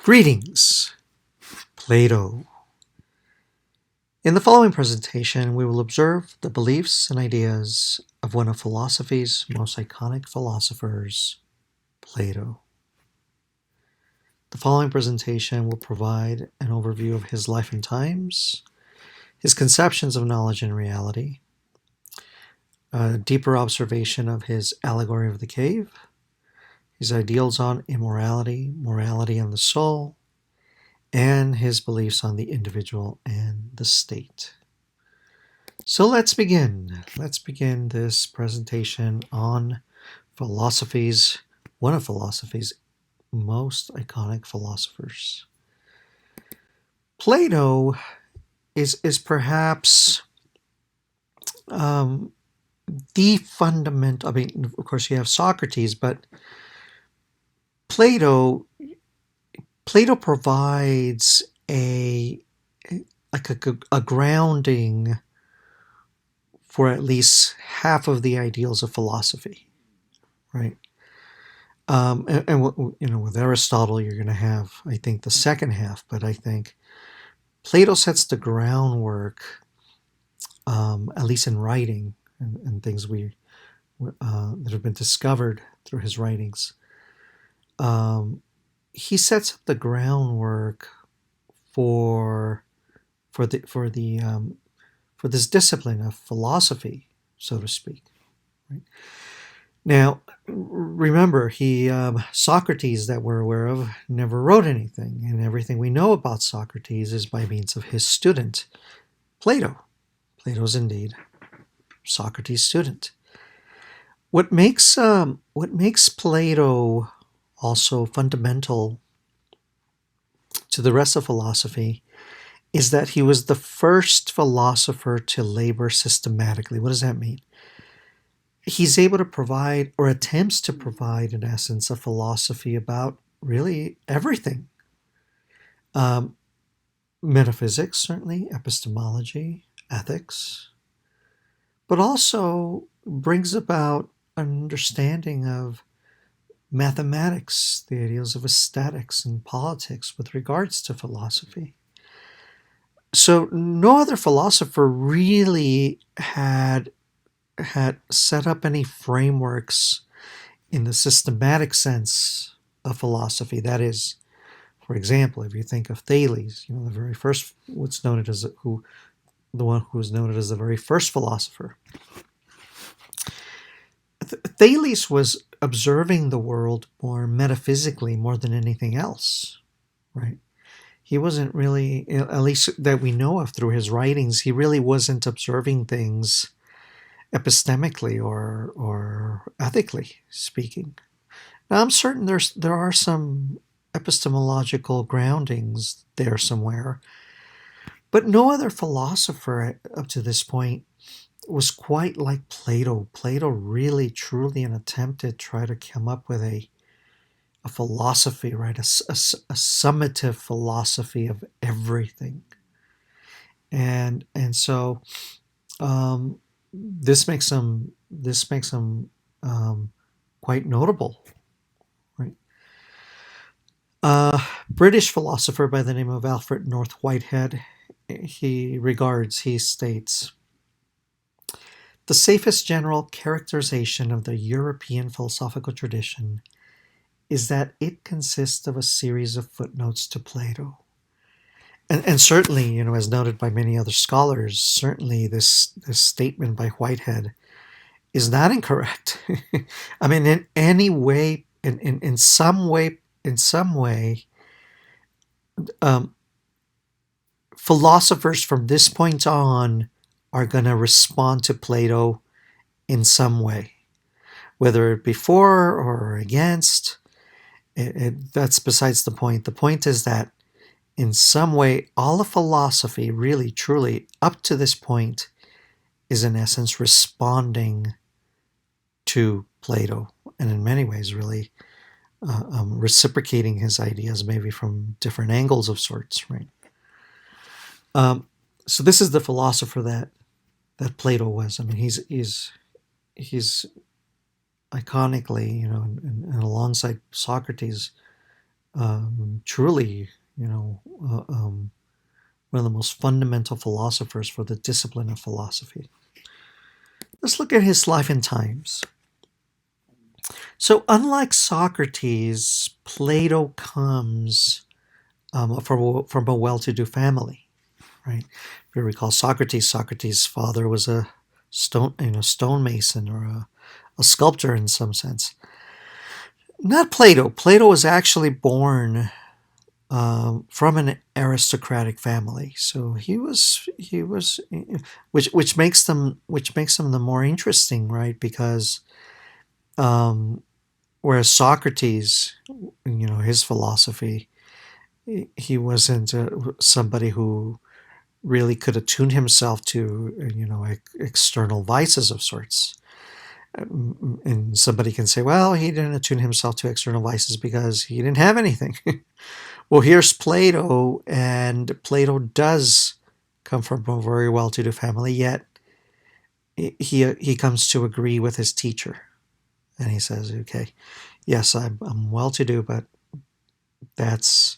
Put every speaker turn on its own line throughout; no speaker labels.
Greetings, Plato. In the following presentation, we will observe the beliefs and ideas of one of philosophy's most iconic philosophers, Plato. The following presentation will provide an overview of his life and times, his conceptions of knowledge and reality, a deeper observation of his allegory of the cave, his ideals on immorality, morality and the soul, and his beliefs on the individual and the state. So let's begin. Let's begin this presentation on one of philosophy's most iconic philosophers. Plato is perhaps the fundamental. I mean, of course, you have Socrates, but Plato provides a grounding for at least half of the ideals of philosophy, right? With Aristotle, you're going to have, I think, the second half, but I think Plato sets the groundwork, at least in writing and things that have been discovered through his writings. He sets up the groundwork for this discipline of philosophy, so to speak. Right? Now, remember, Socrates, that we're aware of, never wrote anything, and everything we know about Socrates is by means of his student, Plato. Plato's indeed Socrates' student. What makes Plato also fundamental to the rest of philosophy is that he was the first philosopher to labor systematically. What does that mean? He's able to provide, or attempts to provide, in essence, a philosophy about really everything. Metaphysics, certainly, epistemology, ethics, but also brings about an understanding of mathematics, the ideals of aesthetics and politics with regards to philosophy. So no other philosopher really had set up any frameworks in the systematic sense of philosophy. That is, for example, if you think of Thales, the very first, the one who was noted as the very first philosopher. Thales was observing the world more metaphysically, more than anything else, right? He wasn't really, at least that we know of through his writings, he really wasn't observing things epistemically or ethically speaking. Now, I'm certain there are some epistemological groundings there somewhere, but no other philosopher up to this point was quite like Plato. Plato really, truly, an attempt to try to come up with a philosophy, right? A summative philosophy of everything, and so this makes him quite notable, right? British philosopher by the name of Alfred North Whitehead, he states, the safest general characterization of the European philosophical tradition is that it consists of a series of footnotes to Plato. And certainly, as noted by many other scholars, certainly this statement by Whitehead is not incorrect. I mean, in any way, in some way, philosophers from this point on are going to respond to Plato in some way, whether before or against. That's besides the point. The point is that in some way, all of philosophy, really, truly, up to this point, is in essence responding to Plato, and in many ways, really reciprocating his ideas, maybe from different angles of sorts, right? So this is the philosopher that Plato was. I mean, he's iconically, and alongside Socrates, truly, you know, one of the most fundamental philosophers for the discipline of philosophy. Let's look at his life and times. So, unlike Socrates, Plato comes from a well-to-do family, right? If you recall Socrates, Socrates' father was a stonemason or a sculptor in some sense. Not Plato. Plato was actually born from an aristocratic family, so he was, which makes them the more interesting, right? Because whereas Socrates, his philosophy, he wasn't somebody who really could attune himself to external vices of sorts. And somebody can say, well, he didn't attune himself to external vices because he didn't have anything. Well, here's Plato, and Plato does come from a very well-to-do family, yet he comes to agree with his teacher. And he says, okay, yes, I'm well-to-do, but that's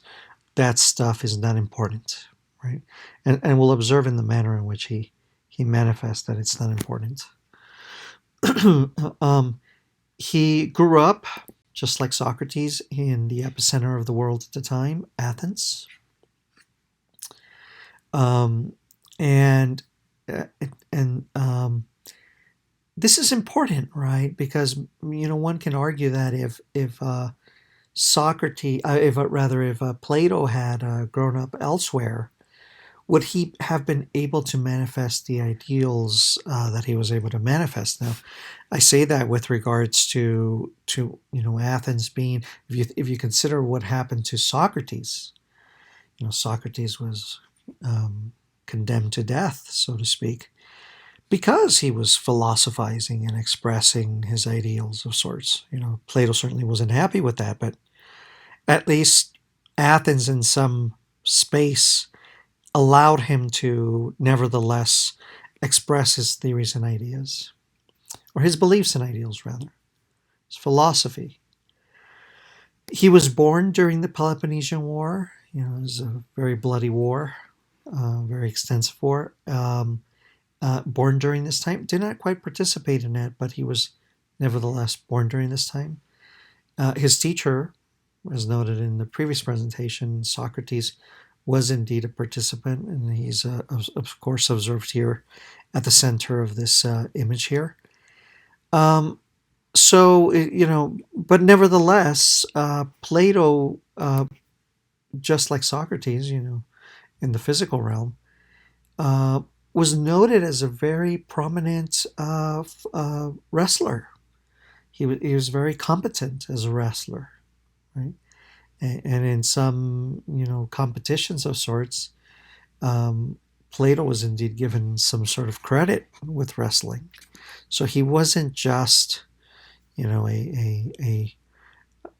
that stuff is not important, right? And we'll observe in the manner in which he manifests that it's not important. um, he grew up, just like Socrates, in the epicenter of the world at the time, Athens. Um, and uh, and this is important, right? Because one can argue that if Socrates, if Plato had grown up elsewhere, would he have been able to manifest the ideals that he was able to manifest? Now, I say that with regards to Athens being, if you consider what happened to Socrates, Socrates was condemned to death, so to speak, because he was philosophizing and expressing his ideals of sorts. Plato certainly wasn't happy with that, but at least Athens, in some space, allowed him to nevertheless express his theories and ideas, or his beliefs and ideals, rather, his philosophy. He was born during the Peloponnesian War. It was a very bloody war, very extensive war. Born during this time, did not quite participate in it, but he was nevertheless born during this time. His teacher, as noted in the previous presentation, Socrates, was indeed a participant, and he's, of course, observed here at the center of this image here. But nevertheless, Plato, just like Socrates, in the physical realm, uh, was noted as a very prominent wrestler. He was very competent as a wrestler, right? And in some competitions of sorts, Plato was indeed given some sort of credit with wrestling. So he wasn't just a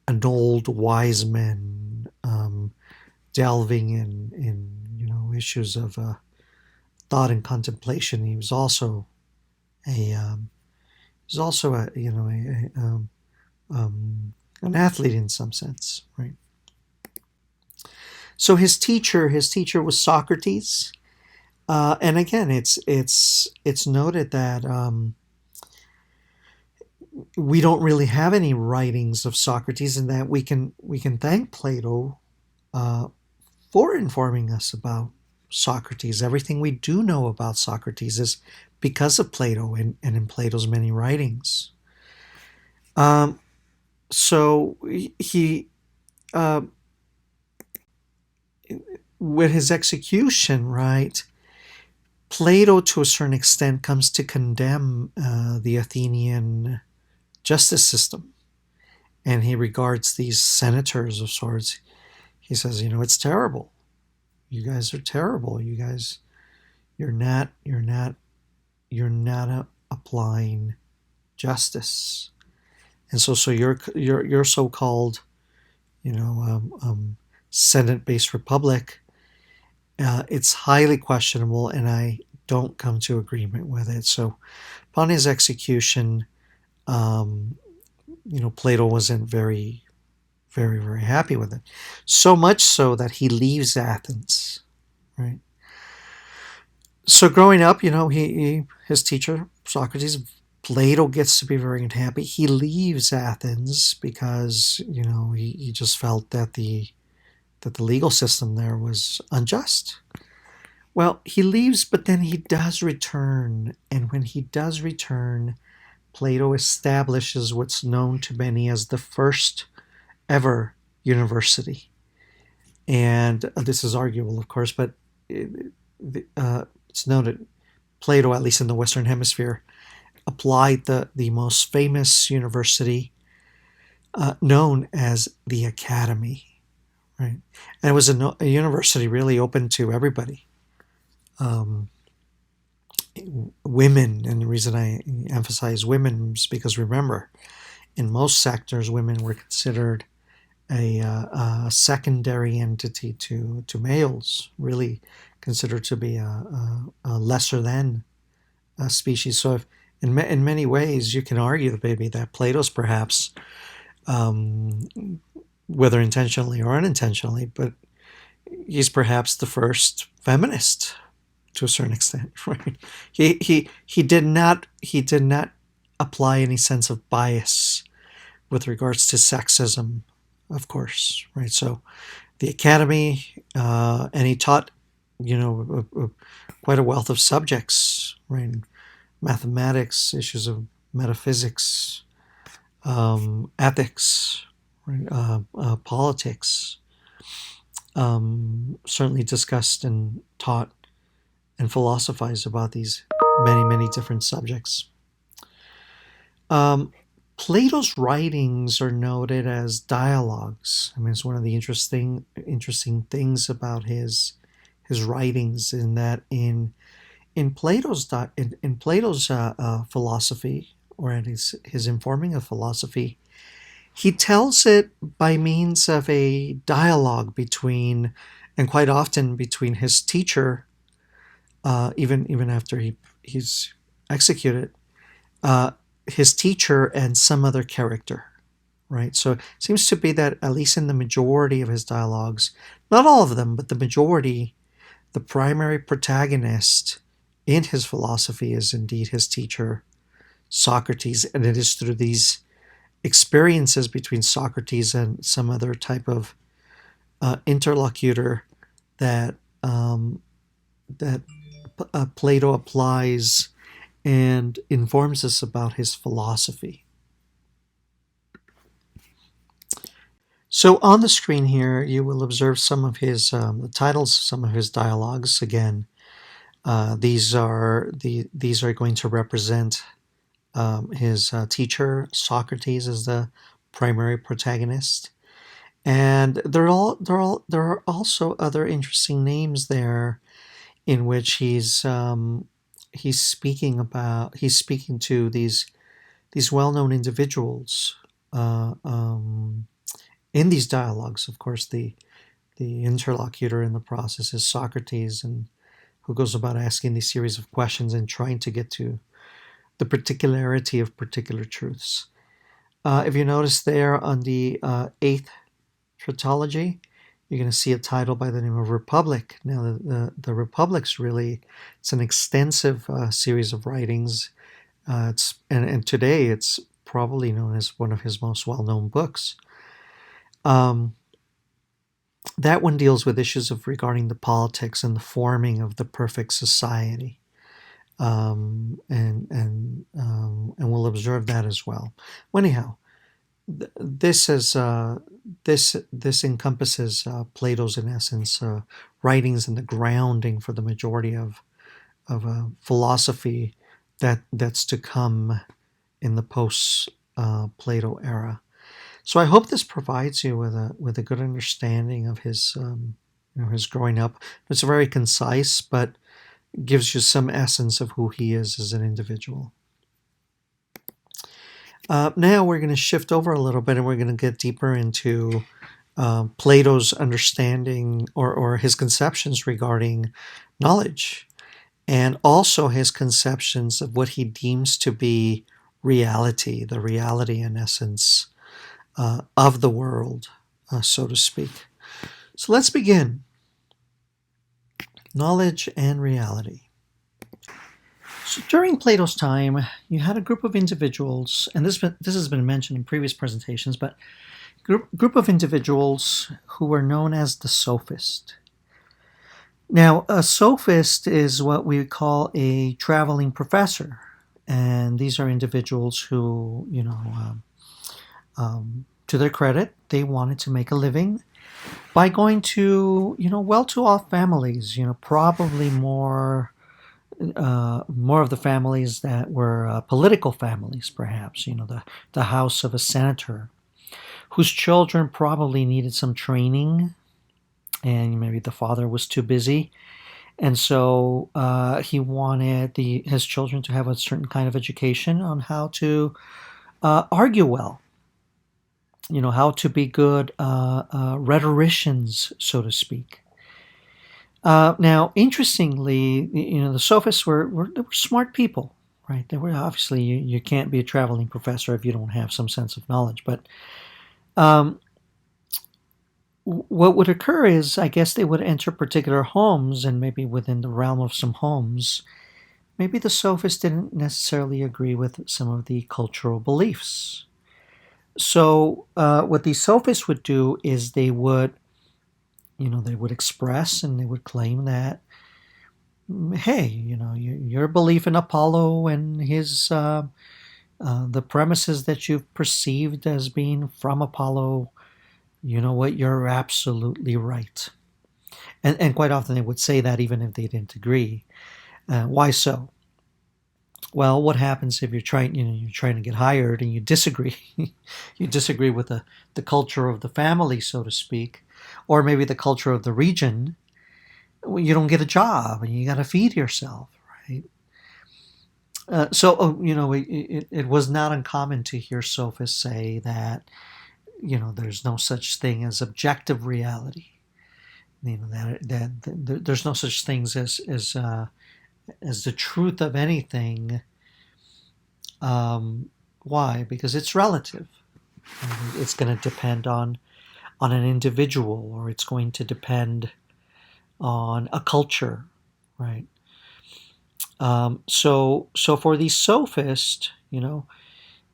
an old wise man delving in issues of thought and contemplation. He was also a an athlete in some sense, right? So his teacher was Socrates, and again, it's noted that we don't really have any writings of Socrates, and that we can thank Plato uh, for informing us about Socrates. Everything we do know about Socrates is because of Plato and in Plato's many writings. Um, so he, uh, with his execution, right? Plato, to a certain extent, comes to condemn the Athenian justice system, and he regards these senators of sorts. He says, it's terrible. You guys are terrible. You guys, you're not applying justice, and so your so-called, you know, Senate-based republic. It's highly questionable, and I don't come to agreement with it. So, upon his execution, Plato wasn't very very, very happy with it. So much so that he leaves Athens, right? So growing up, his teacher, Socrates, Plato gets to be very unhappy. He leaves Athens because, he just felt that the legal system there was unjust. Well, he leaves, but then he does return. And when he does return, Plato establishes what's known to many as the first ever university. And this is arguable, of course, but it's known that Plato, at least in the Western Hemisphere, applied the most famous university known as the Academy. Right, and it was a university really open to everybody. Um, Women, and the reason I emphasize women is because remember, in most sectors, women were considered a secondary entity to males, really considered to be a lesser than a species. So, if, in many ways, you can argue, maybe, that Plato's perhaps, whether intentionally or unintentionally, but he's perhaps the first feminist to a certain extent, right? He did not apply any sense of bias with regards to sexism, of course, right? So the academy, and he taught, quite a wealth of subjects, right? Mathematics, issues of metaphysics, ethics, right? Politics. Certainly discussed and taught and philosophized about these many, many different subjects. Um, Plato's writings are noted as dialogues. I mean, it's one of the interesting things about his writings, in that in Plato's philosophy, or in his informing of philosophy, he tells it by means of a dialogue between, and quite often between, his teacher, even after he's executed, uh, his teacher and some other character, right? So it seems to be that, at least in the majority of his dialogues, not all of them, but the majority, the primary protagonist in his philosophy is indeed his teacher, Socrates, and it is through these experiences between Socrates and some other type of interlocutor that that Plato applies and informs us about his philosophy. So on the screen here, you will observe some of his the titles of some of his dialogues. Again, these are going to represent his teacher, Socrates, as the primary protagonist. And there are also other interesting names there, in which he's speaking to these well-known individuals in these dialogues. Of course, the interlocutor in the process is Socrates, and who goes about asking these series of questions and trying to get to the particularity of particular truths. If you notice there on the eighth Tritology, you're going to see a title by the name of Republic. Now, the Republic's really, it's an extensive series of writings. And today it's probably known as one of his most well-known books. That one deals with issues of regarding the politics and the forming of the perfect society. And we'll observe that as well. Well, anyhow, this encompasses Plato's, in essence, writings and the grounding for the majority of philosophy that's to come in the post Plato era. So I hope this provides you with a good understanding of his his growing up. It's very concise, but gives you some essence of who he is as an individual. Now we're going to shift over a little bit, and we're going to get deeper into Plato's understanding, or his conceptions regarding knowledge, and also his conceptions of what he deems to be reality, the reality, in essence, of the world, so to speak. So let's begin. Knowledge and reality. So during Plato's time, you had a group of individuals, and this has been mentioned in previous presentations, but group of individuals who were known as the sophist. Now, a sophist is what we call a traveling professor, and these are individuals who, to their credit, they wanted to make a living by going to, well-to-off families, probably more of the families that were political families, perhaps, the house of a senator, whose children probably needed some training, and maybe the father was too busy, and so he wanted his children to have a certain kind of education on how to argue well, how to be good rhetoricians, so to speak. Now, interestingly, the sophists they were smart people, right? They were obviously you can't be a traveling professor if you don't have some sense of knowledge. But um, what would occur is, I guess, they would enter particular homes, and maybe within the realm of some homes, maybe the sophists didn't necessarily agree with some of the cultural beliefs. So, what these sophists would do is they would express and they would claim that, hey, your belief in Apollo and his the premises that you've perceived as being from Apollo, you know what, you're absolutely right. And quite often they would say that even if they didn't agree. Why so? Well, what happens if you're trying to get hired and you disagree? You disagree with the culture of the family, so to speak, or maybe the culture of the region. Well, you don't get a job and you got to feed yourself, right? It was not uncommon to hear sophists say that, there's no such thing as objective reality. That there's no such things as the truth of anything. Why? Because it's relative. It's going to depend on an individual, or it's going to depend on a culture, right? So for these sophists,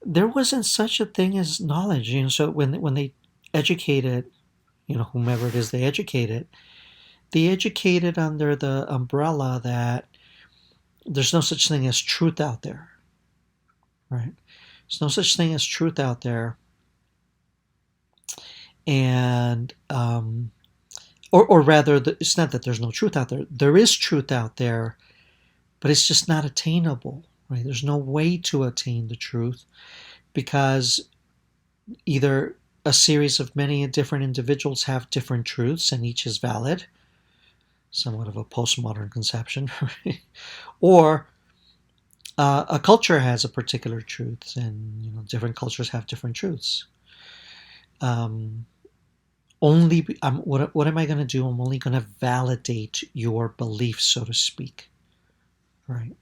there wasn't such a thing as knowledge. So when they educated, whomever it is they educated under the umbrella that there's no such thing as truth out there, right? There's no such thing as truth out there, and or rather, it's not that there's no truth out there. There is truth out there, but it's just not attainable, right? There's no way to attain the truth because either a series of many different individuals have different truths and each is valid, somewhat of a postmodern conception, right? Or a culture has a particular truth, and different cultures have different truths. What am I going to do? I'm only going to validate your belief, so to speak, right?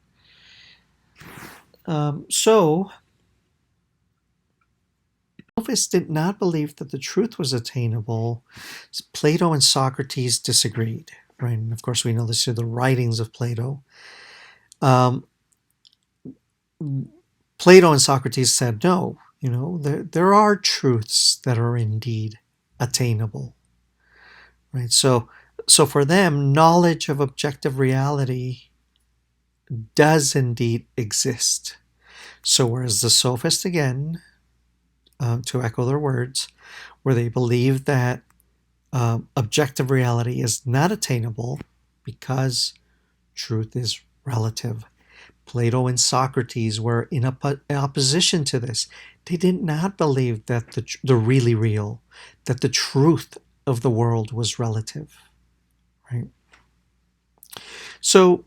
So Sophists did not believe that the truth was attainable. Plato and Socrates disagreed, right? And of course, we know this through the writings of Plato. Um, Plato and Socrates said, no, there are truths that are indeed attainable, right? So for them, knowledge of objective reality does indeed exist. So whereas the sophists, again, to echo their words, where they believe that objective reality is not attainable because truth is relative. Plato and Socrates were in opposition to this. They did not believe that the really real, that the truth of the world was relative, right? So,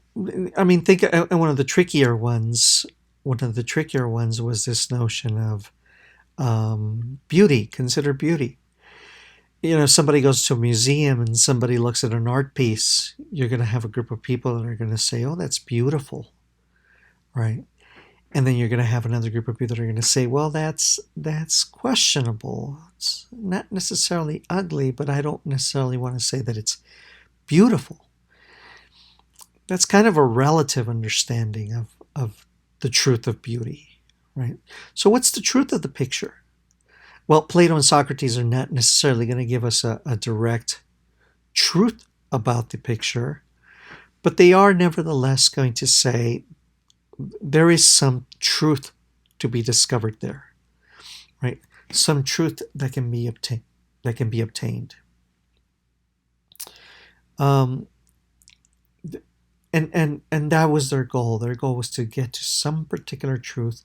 I mean, think one of the trickier ones. One of the trickier ones was this notion of beauty. Consider beauty. Somebody goes to a museum and somebody looks at an art piece. You're going to have a group of people that are going to say, "Oh, that's beautiful," right? And then you're going to have another group of people that are going to say, well, that's questionable. It's not necessarily ugly, but I don't necessarily want to say that it's beautiful. That's kind of a relative understanding of the truth of beauty, right? So what's the truth of the picture? Well, Plato and Socrates are not necessarily going to give us a direct truth about the picture, but they are nevertheless going to say there is some truth to be discovered there, right? Some truth that can be obtained. That can be obtained. Um, and that was their goal. Their goal was to get to some particular truth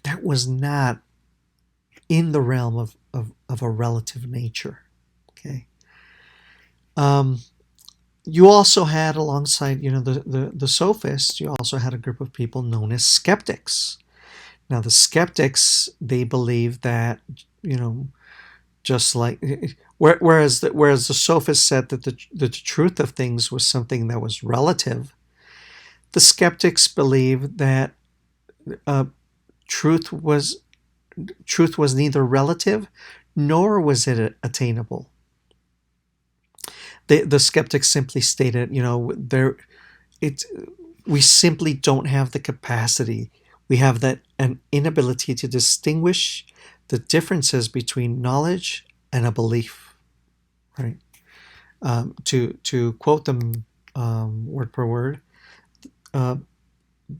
that was not in the realm of a relative nature. Okay. Um, you also had alongside, the sophists, you also had a group of people known as skeptics. Now, the skeptics, they believed that, you know, just like, whereas the sophists said that the truth of things was something that was relative, the skeptics believed that uh, truth was truth was neither relative nor was it attainable. The skeptics simply stated, it we simply don't have the capacity. We have that an inability to distinguish the differences between knowledge and a belief. Right. To quote them word per word, uh,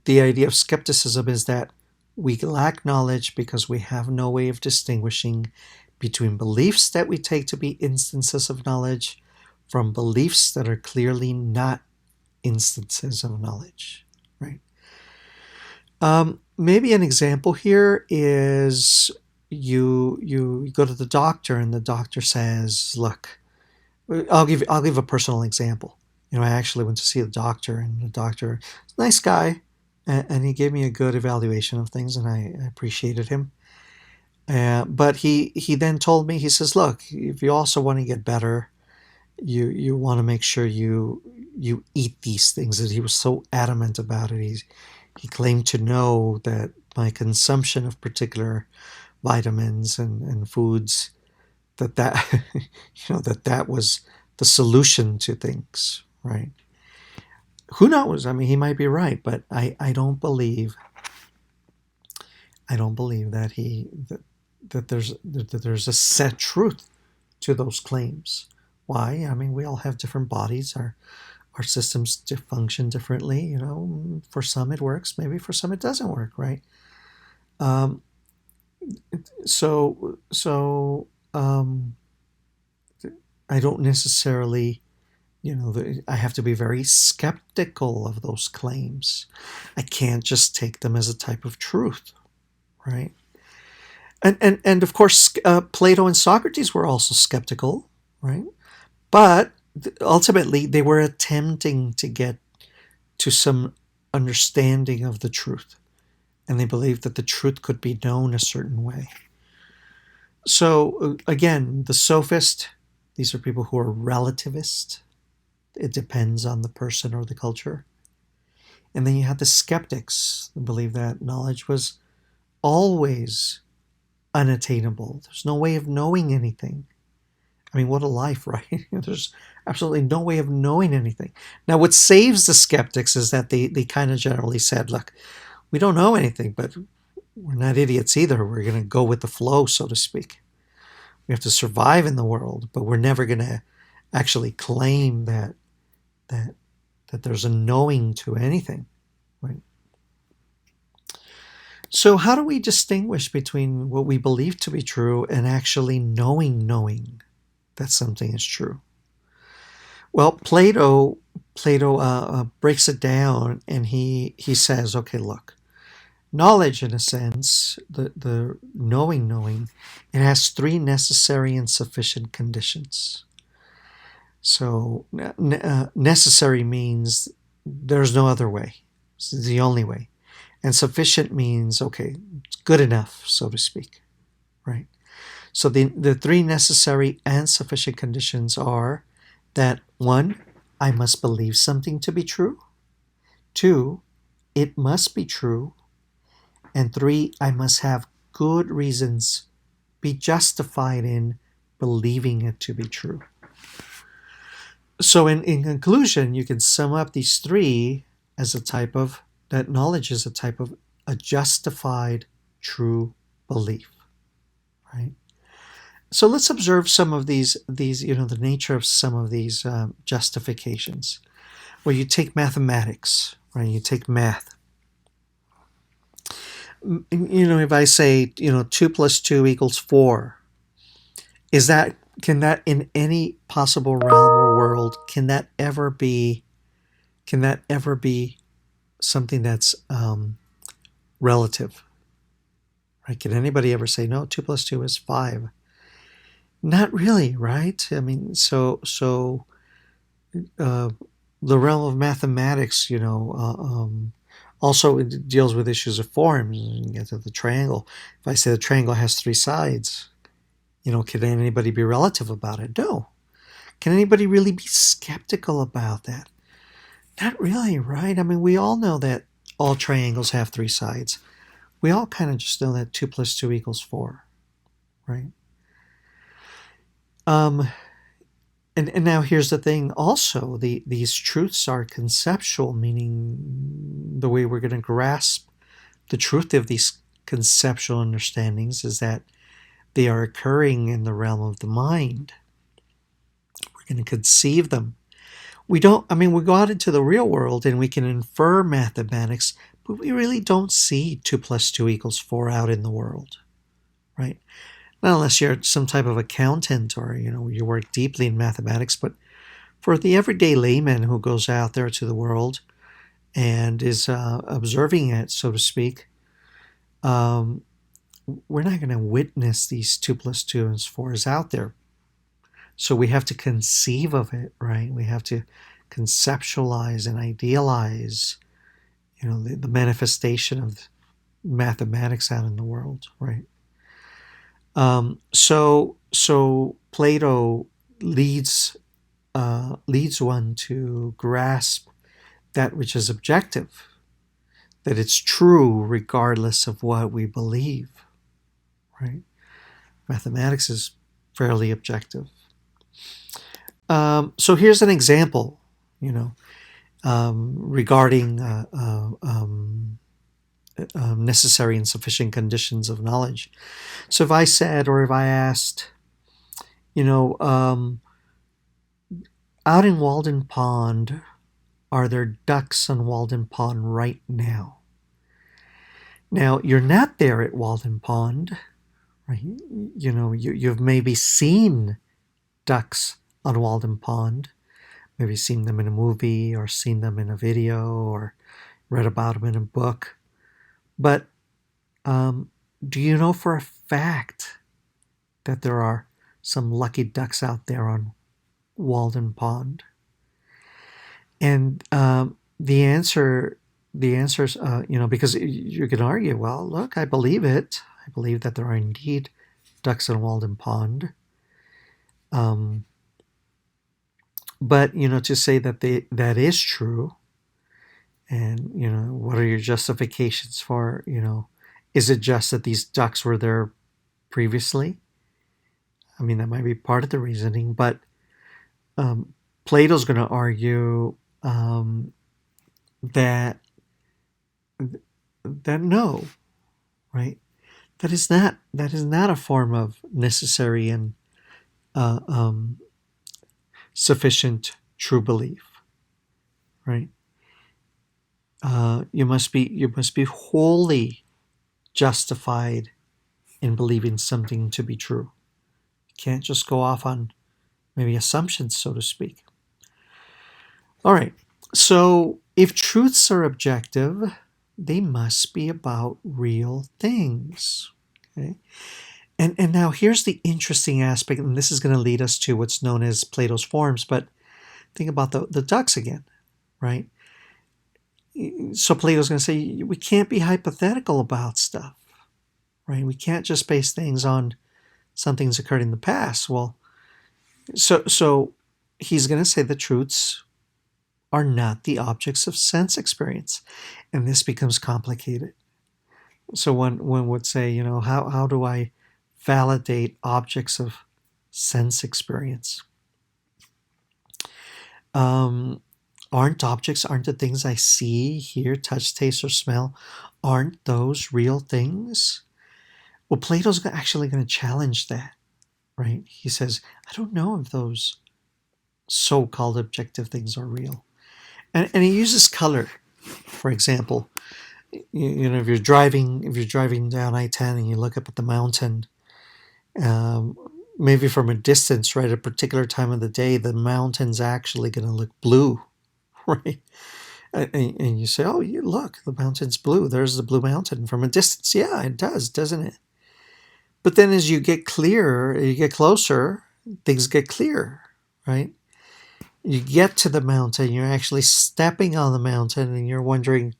the idea of skepticism is that we lack knowledge because we have no way of distinguishing between beliefs that we take to be instances of knowledge from beliefs that are clearly not instances of knowledge. Right. Maybe an example here is you go to the doctor and the doctor says, "Look, I'll give a personal example. I actually went to see the doctor, and the doctor, nice guy, and he gave me a good evaluation of things, and I appreciated him. But he then told me, he says, look, if you also want to get better, you want to make sure you eat these things. That he was so adamant about it. He claimed to know that my consumption of particular vitamins and foods that that was the solution to things, right? Who knows? I mean, he might be right, but I don't believe that there's a set truth to those claims. Why? I mean, we all have different bodies. Our systems function differently. For some it works, maybe for some it doesn't work, right? Um, so I don't necessarily, I have to be very skeptical of those claims. I can't just take them as a type of truth, right? And of course, Plato and Socrates were also skeptical, right? But ultimately, they were attempting to get to some understanding of the truth, and they believed that the truth could be known a certain way. So again, the sophist, these are people who are relativist. It depends on the person or the culture. And then you have the skeptics who believe that knowledge was always unattainable. There's no way of knowing anything. I mean, what a life, right? There's absolutely no way of knowing anything. Now, what saves the skeptics is that they kind of generally said, look, we don't know anything, but we're not idiots either. We're going to go with the flow, so to speak. We have to survive in the world, but we're never going to actually claim that there's a knowing to anything, right? So how do we distinguish between what we believe to be true and actually knowing that something is true? Well, Plato breaks it down, and he says, okay, look, knowledge, in a sense, the knowing, it has three necessary and sufficient conditions. So necessary means there's no other way. This is the only way. And sufficient means, okay, it's good enough, so to speak, right? So the three necessary and sufficient conditions are that, one, I must believe something to be true. Two, it must be true. And 3, I must have good reasons, be justified in believing it to be true. So in conclusion, you can sum up these 3 as a type of, that knowledge is a type of a justified true belief, right? So let's observe some of these, the nature of some of these justifications. Well, you take mathematics, right? You take math. If I say, 2 plus 2 equals 4, can that in any possible realm or world, can that ever be something that's relative? Right? Can anybody ever say, no, 2 plus 2 is 5? Not really, right? I mean, uh, the realm of mathematics, also it deals with issues of forms. You can get to the triangle. If I say the triangle has 3 sides, can anybody be relative about it? No. Can anybody really be skeptical about that? Not really, right? I mean, we all know that all triangles have 3 sides. We all kind of just know that 2 plus 2 equals 4, right? And now here's the thing also, these truths are conceptual, meaning the way we're going to grasp the truth of these conceptual understandings is that they are occurring in the realm of the mind. We're going to conceive them. We go out into the real world and we can infer mathematics, but we really don't see 2 plus 2 equals 4 out in the world, right? Not unless you're some type of accountant or, you work deeply in mathematics, but for the everyday layman who goes out there to the world and is observing it, so to speak, we're not going to witness these 2 plus 2 is 4 is out there. So we have to conceive of it, right? We have to conceptualize and idealize, the manifestation of mathematics out in the world, right? So Plato leads one to grasp that which is objective, that it's true regardless of what we believe, right? Mathematics is fairly objective. So here's an example, regarding necessary and sufficient conditions of knowledge. So if I said, or if I asked, out in Walden Pond, are there ducks on Walden Pond right now? Now, you're not there at Walden Pond, right? You've maybe seen ducks on Walden Pond, maybe seen them in a movie or seen them in a video or read about them in a book. But do you know for a fact that there are some lucky ducks out there on Walden Pond? And the answer is, because you can argue, well, look, I believe it. I believe that there are indeed ducks on Walden Pond. But, to say that that is true, and, what are your justifications for, is it just that these ducks were there previously? I mean, that might be part of the reasoning, but Plato's going to argue that no, right? That is not a form of necessary and sufficient true belief, right? You must be wholly justified in believing something to be true. You can't just go off on maybe assumptions, so to speak. All right. So if truths are objective, they must be about real things. Okay. And now here's the interesting aspect, and this is going to lead us to what's known as Plato's forms, but think about the ducks again, right? So Plato's going to say we can't be hypothetical about stuff, right? We can't just base things on something that's occurred in the past. Well, so he's going to say the truths are not the objects of sense experience, and this becomes complicated. So one would say, how do I validate objects of sense experience? Um, aren't the things I see, hear, touch, taste, or smell, aren't those real things? Well, Plato's actually going to challenge that, right? He says, I don't know if those so-called objective things are real. And he uses color, for example. If you're driving down I-10 and you look up at the mountain, um, maybe from a distance, right, at a particular time of the day, the mountain's actually going to look blue, right? And you say, oh, look, the mountain's blue. There's the blue mountain from a distance. Yeah, it does, doesn't it? But then as you get clearer, you get closer, things get clearer, right? You get to the mountain, you're actually stepping on the mountain, and you're wondering,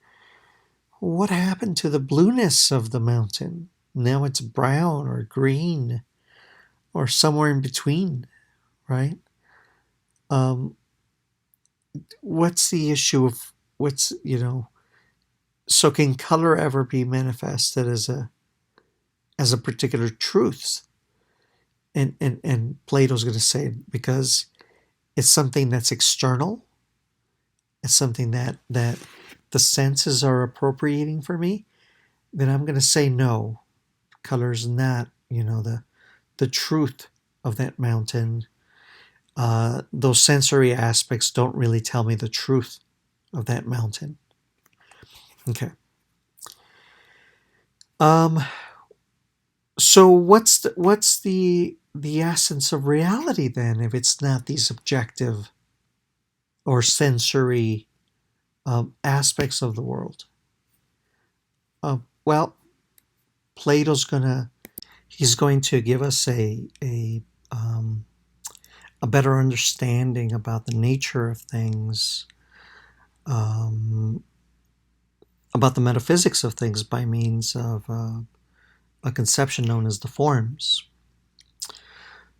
what happened to the blueness of the mountain? Now it's brown or green or somewhere in between, right? Um, what's the issue of so can color ever be manifested as a particular truth? And Plato's going to say, because it's something that's external, it's something that the senses are appropriating for me, then I'm going to say no. Color's not, the truth of that mountain. Those sensory aspects don't really tell me the truth of that mountain. Okay. Um, so what's the essence of reality then, if it's not these objective or sensory aspects of the world? Well, Plato's he's going to give us um, a better understanding about the nature of things, um, about the metaphysics of things by means of a conception known as the forms.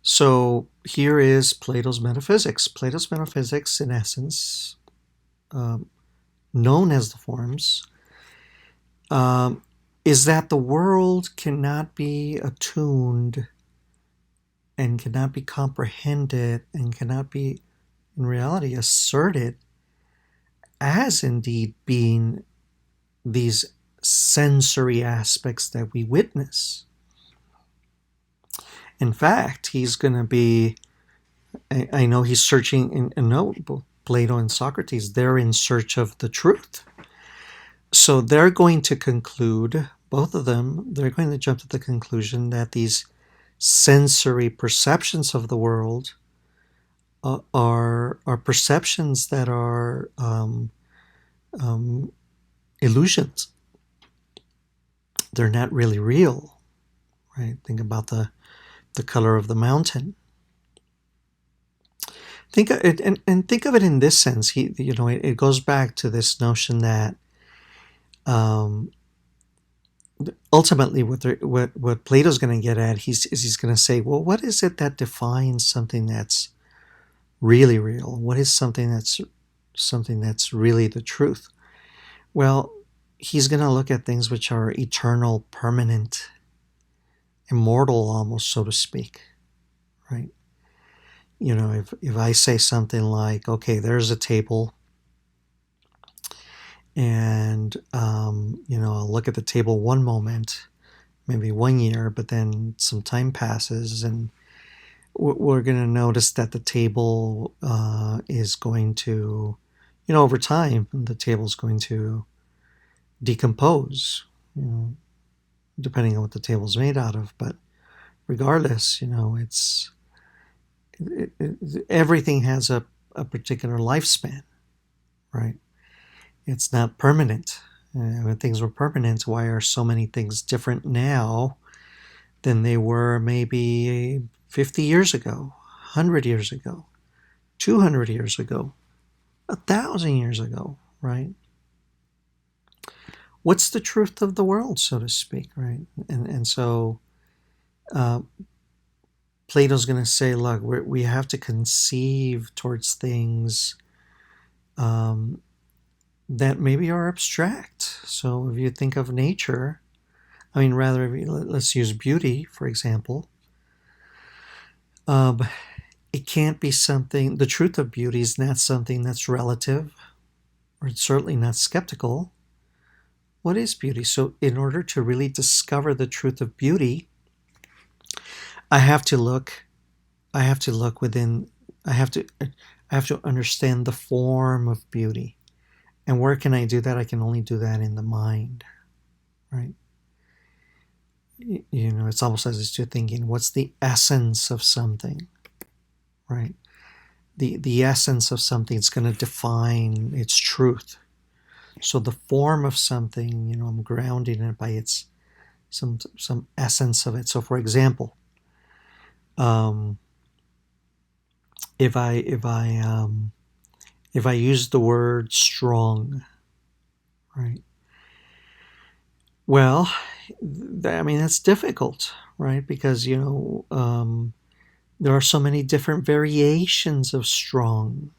So here is Plato's metaphysics. Plato's metaphysics, in essence, um, known as the forms, um, is that the world cannot be attuned and cannot be comprehended and cannot be, in reality, asserted as indeed being these sensory aspects that we witness. In fact, he's going to be, I know he's searching, and no, both Plato and Socrates, they're in search of the truth. So they're going to conclude, both of them, they're going to jump to the conclusion that these sensory perceptions of the world are perceptions that are um, illusions. They're not really real, right? Think about the color of the mountain. Think of it, and think of it in this sense. It goes back to this notion that um, ultimately, what Plato's going to get at, he's going to say, well, what is it that defines something that's really real? What is something that's really the truth? Well, he's going to look at things which are eternal, permanent, immortal, almost, so to speak, right? If I say something like, okay, there's a table, and I'll look at the table one moment, maybe 1 year, but then some time passes, and we're going to notice that the table is going to, over time, the table is going to decompose, depending on what the table's made out of. But regardless, everything has a particular lifespan, right? It's not permanent. When things were permanent, why are so many things different now than they were maybe 50 years ago, 100 years ago, 200 years ago, 1,000 years ago, right? What's the truth of the world, so to speak, right? And so uh, Plato's going to say, look, we have to conceive towards things that maybe are abstract. So if you think of nature, I mean, rather, let's use beauty, for example. Um, it can't be something, the truth of beauty is not something that's relative, or it's certainly not skeptical. What is beauty? So, in order to really discover the truth of beauty, I have to look, I have to look within, I have to understand the form of beauty. And where can I do that? I can only do that in the mind, right? You know, it's almost as if you're thinking, what's the essence of something, right? The essence of something is going to define its truth. So the form of something, you know, I'm grounding it by its some essence of it. So, for example, um, if I use the word strong, right? Well, I mean that's difficult, right? Because there are so many different variations of strong.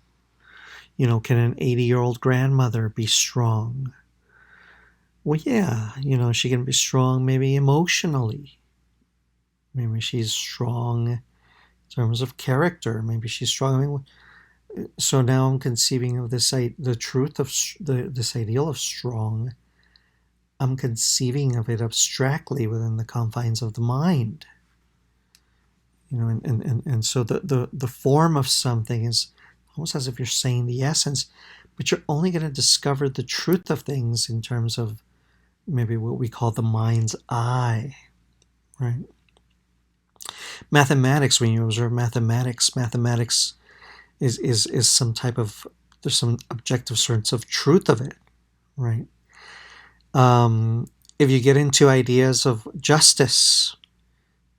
You know, can an 80-year-old grandmother be strong? Well, yeah, you know, she can be strong maybe emotionally. Maybe she's strong in terms of character. Maybe she's strong. I mean, so now I'm conceiving of the truth of this ideal of strong. I'm conceiving of it abstractly within the confines of the mind. You know, and so the form of something is almost as if you're saying the essence, but you're only going to discover the truth of things in terms of maybe what we call the mind's eye, right? Mathematics, when you observe mathematics is some type of, there's some objective sense of truth of it, right? If you get into ideas of justice,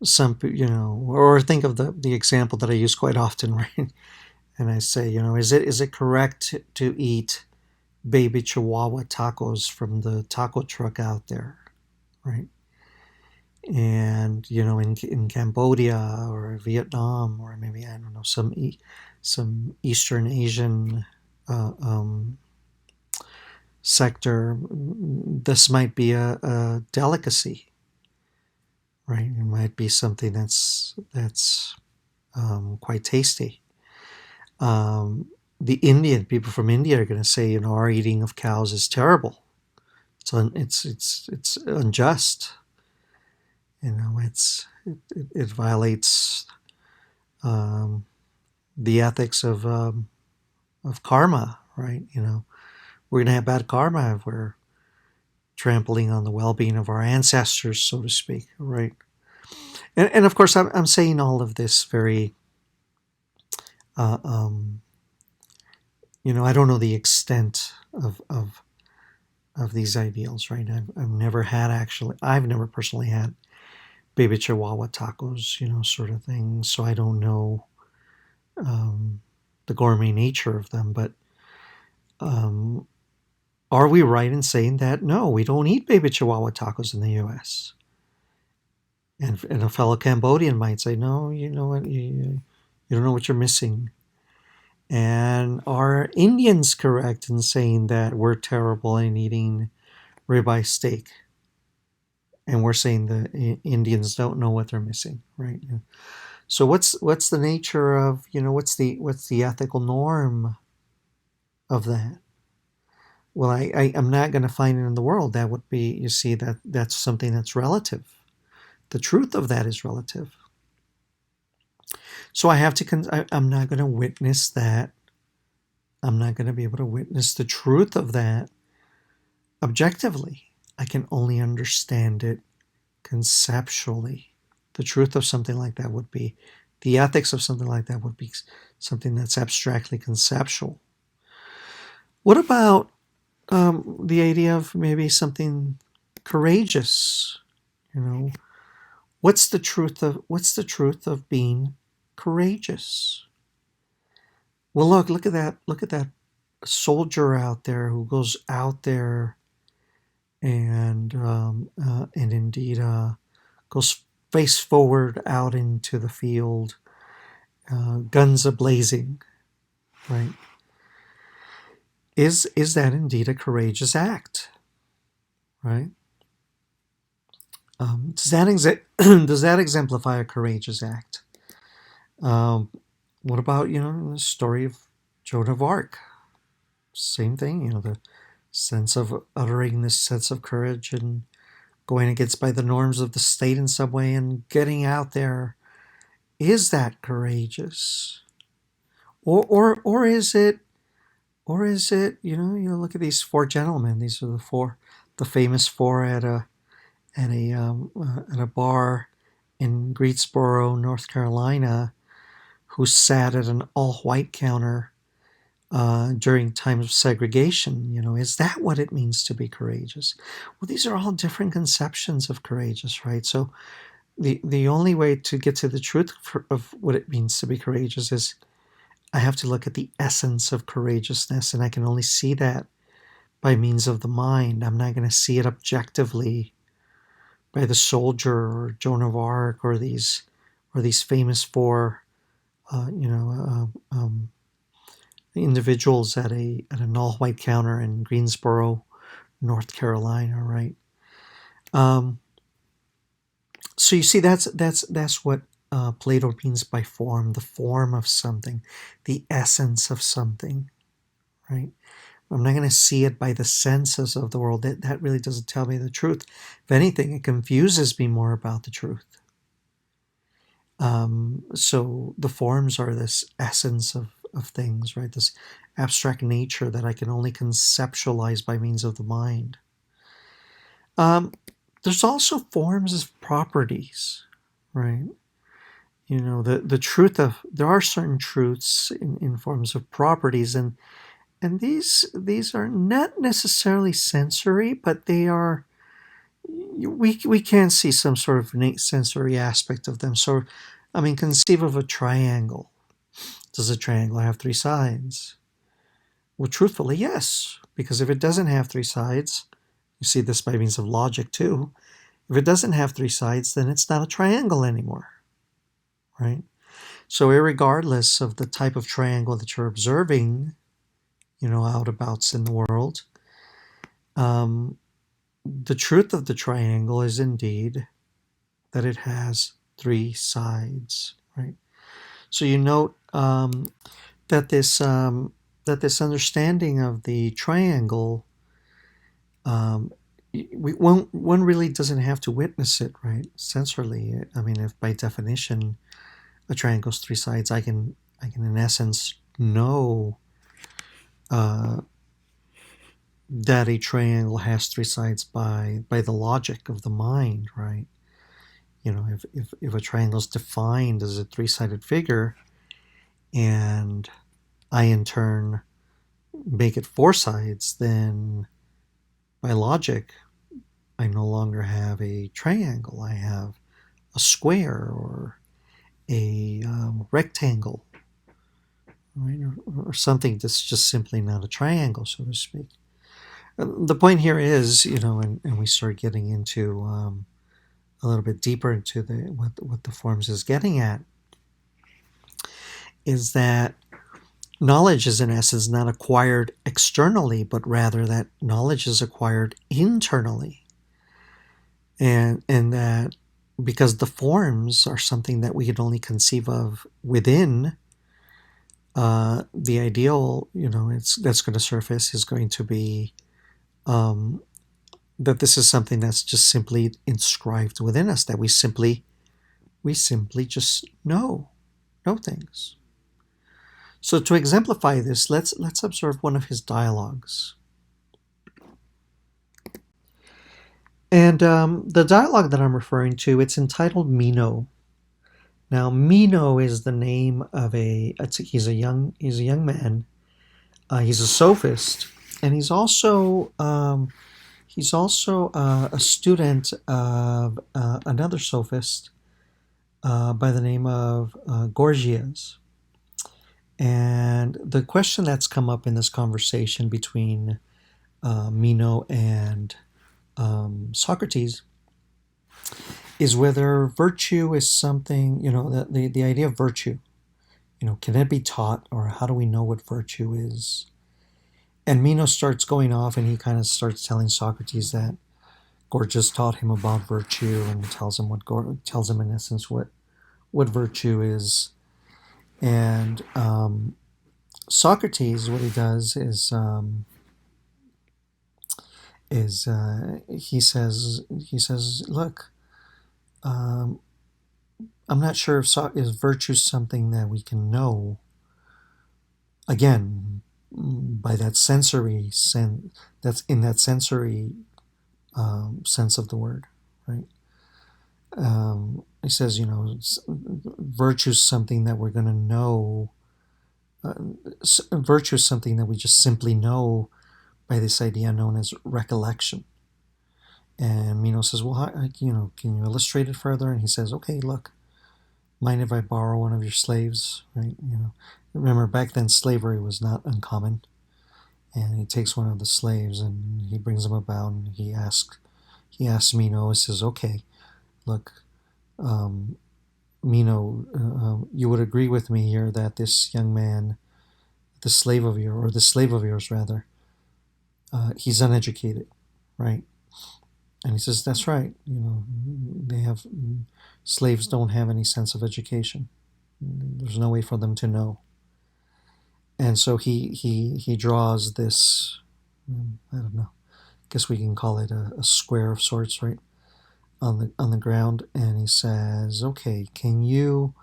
or think of the example that I use quite often, right? And I say, is it correct to eat baby Chihuahua tacos from the taco truck out there, right? And in Cambodia or Vietnam or maybe I don't know some Eastern Asian sector, this might be a delicacy, right? It might be something that's quite tasty. Um, the Indian people from India are going to say, our eating of cows is terrible. It's unjust. It violates um, the ethics of karma, right? We're going to have bad karma if we're trampling on the well-being of our ancestors, so to speak, right? And of course, I'm saying all of this very, uh, um, I don't know the extent of these ideals, right? I've never personally had baby Chihuahua tacos, sort of thing. So I don't know um, the gourmet nature of them. But um, are we right in saying that no, we don't eat baby Chihuahua tacos in the U.S.? And a fellow Cambodian might say, no, you know what, you don't know what you're missing. And are Indians correct in saying that we're terrible in eating ribeye steak? And we're saying the Indians don't know what they're missing, right? So what's the nature of, what's the ethical norm of that? Well, I'm not going to find it in the world. That would be, you see, that's something that's relative. The truth of that is relative. So I have to. I'm not going to witness that. I'm not going to be able to witness the truth of that objectively. I can only understand it conceptually. The truth of something like that would be, the ethics of something like that would be something that's abstractly conceptual. What about the idea of maybe something courageous? What's the truth of being courageous? Well, look at that. Look at that soldier out there who goes out there and indeed goes face forward out into the field, guns a blazing, right? Is that indeed a courageous act, right? Does that does that exemplify a courageous act? Um, what about the story of Joan of Arc? Same thing. The sense of uttering this sense of courage and going against by the norms of the state in some way and getting out there. Is that courageous, or is it look at these four gentlemen. These are the famous four at a bar in Greensboro, North Carolina, who sat at an all-white counter during times of segregation. Is that what it means to be courageous? Well, these are all different conceptions of courageous, right? So the only way to get to the truth of what it means to be courageous is I have to look at the essence of courageousness, and I can only see that by means of the mind. I'm not going to see it objectively by the soldier or Joan of Arc or these famous four, uh, you know, individuals at an all white counter in Greensboro, North Carolina, right? Um, so you see, that's what Plato means by form, the form of something, the essence of something, right? I'm not going to see it by the senses of the world. That really doesn't tell me the truth. If anything, it confuses me more about the truth. So the forms are this essence of things, right? This abstract nature that I can only conceptualize by means of the mind. Um, there's also forms of properties, right? The truth of there are certain truths in forms of properties, and these are not necessarily sensory, but they are we can see some sort of innate sensory aspect of them. So, I mean, conceive of a triangle. Does a triangle have three sides? Well, truthfully, yes, because if it doesn't have three sides, you see this by means of logic too. If it doesn't have three sides, then it's not a triangle anymore, right? So, irregardless of the type of triangle that you're observing, outabouts in the world, um, the truth of the triangle is indeed that it has three sides, right? So you note that this understanding of the triangle, um, one really doesn't have to witness it, right? Sensorily, I mean, if by definition a triangle's three sides, I can in essence know uh, that a triangle has three sides by the logic of the mind, right? If a triangle is defined as a three-sided figure, and I in turn make it four sides, then by logic, I no longer have a triangle. I have a square or a rectangle, right? Or something that's just simply not a triangle, so to speak. The point here is, and we start getting into a little bit deeper into what the forms is getting at, is that knowledge is in essence not acquired externally, but rather that knowledge is acquired internally. And that because the forms are something that we can only conceive of within, the ideal, that's going to surface is going to be um, that this is something that's just simply inscribed within us, that we simply just know things. So to exemplify this, let's observe one of his dialogues. And the dialogue that I'm referring to, it's entitled Meno. Now, Meno is the name of he's a young man. He's a sophist, and he's also a student of another sophist by the name of Gorgias. And the question that's come up in this conversation between Meno and Socrates is whether virtue is something, the idea of virtue, can it be taught, or how do we know what virtue is? And Meno starts going off and he kind of starts telling Socrates that Gorgias taught him about virtue and tells him in essence what virtue is. And Socrates, what he does is he says, look, um, I'm not sure if virtue something that we can know. Again, by that sensory sense, that's in that sensory sense of the word, right? He says, virtue is something that we're going to know. Virtue is something that we just simply know by this idea known as recollection. And Meno says, well, can you illustrate it further? And he says, okay, look, mind if I borrow one of your slaves, right? Remember back then slavery was not uncommon. And he takes one of the slaves and he brings him about and he asks Meno, he says, okay, look, Meno, you would agree with me here that this young man, the slave of yours rather, he's uneducated, right? And he says, that's right. Slaves don't have any sense of education. There's no way for them to know. And so he draws this, I don't know, I guess we can call it a square of sorts, right? On the ground, and he says, okay, can you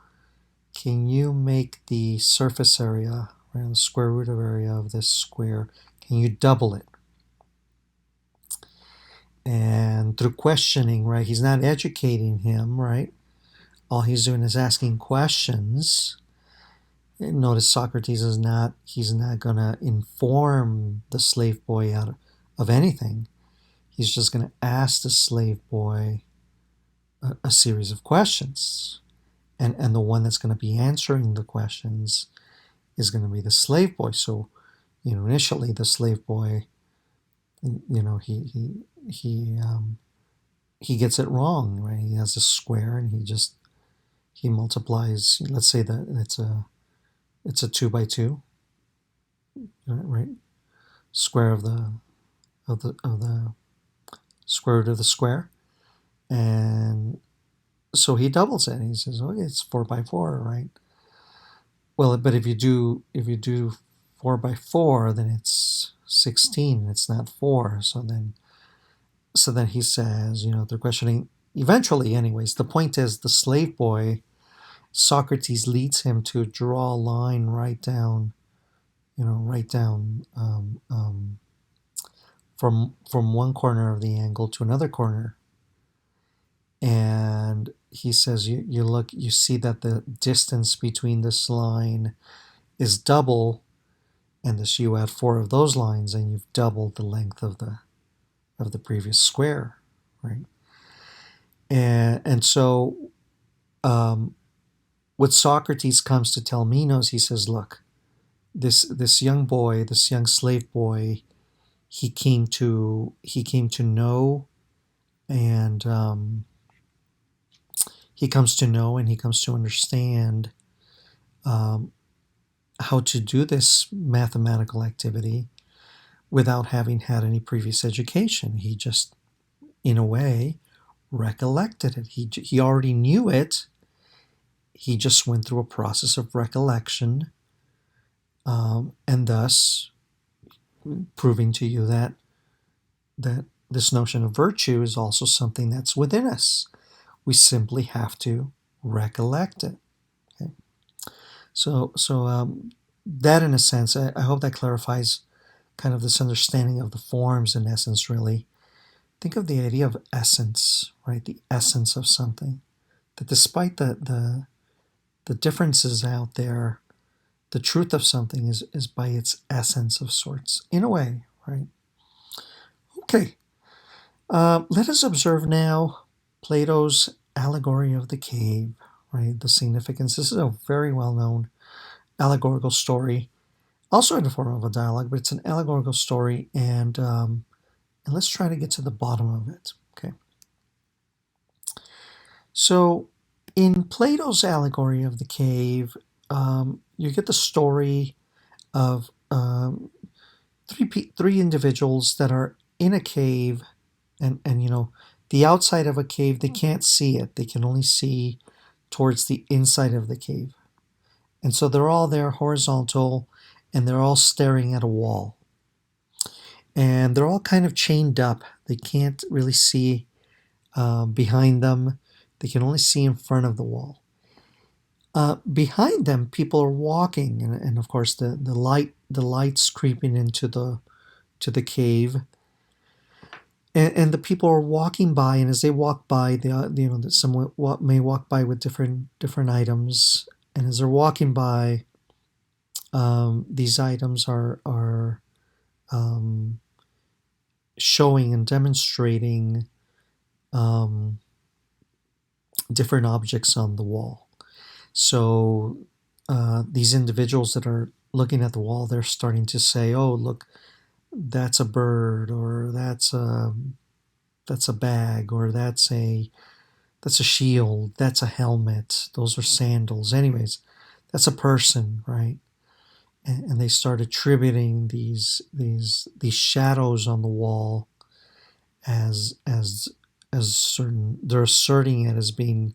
make the surface area, right, the square root of area of this square, can you double it? And through questioning, right, he's not educating him, right? All he's doing is asking questions. Notice Socrates he's not going to inform the slave boy out of anything. He's just going to ask the slave boy a series of questions. And the one that's going to be answering the questions is going to be the slave boy. So, initially the slave boy, he gets it wrong, right? He has a square and he multiplies. Let's say that it's a 2 by 2, right? Square of the square root of the square, and so he doubles it. And he says, "Okay, it's 4 by 4, right?" Well, but if you do 4 by 4, then it's 16. It's not 4. So then he says, they're questioning. Eventually, anyways, the point is the slave boy, Socrates leads him to draw a line right down from one corner of the angle to another corner. And he says, you see that the distance between this line is double, and this you add 4 of those lines, and you've doubled the length of the previous square, right? And so, what Socrates comes to tell Minos, he says, look, this young boy, this young slave boy, he came to know, and he comes to know and he comes to understand how to do this mathematical activity without having had any previous education. He just, in a way, recollected it. He already knew it. He just went through a process of recollection, and thus proving to you that this notion of virtue is also something that's within us. We simply have to recollect it. Okay? So that, in a sense, I hope that clarifies kind of this understanding of the forms. In essence, really, think of the idea of essence, right? The essence of something. That despite the differences out there, the truth of something is by its essence of sorts, in a way, right? Okay. Let us observe now Plato's allegory of the cave, right? The significance. This is a very well-known allegorical story, also in the form of a dialogue, but it's an allegorical story, and let's try to get to the bottom of it. Okay. So, in Plato's allegory of the cave, you get the story of three individuals that are in a cave And the outside of a cave, they can't see it. They can only see towards the inside of the cave. And so they're all there horizontal, and they're all staring at a wall. And they're all kind of chained up. They can't really see behind them. They can only see in front of the wall. Behind them, people are walking, and of course the lights creeping into the cave, and the people are walking by, and as they walk by, some may walk by with different items, and as they're walking by, these items are um, showing and demonstrating um, different objects on the wall. So these individuals that are looking at the wall, they're starting to say, "Oh, look, that's a bird, or that's a bag, or that's a shield, that's a helmet, those are sandals." Anyways, that's a person, right? And they start attributing these shadows on the wall as certain. They're asserting it as being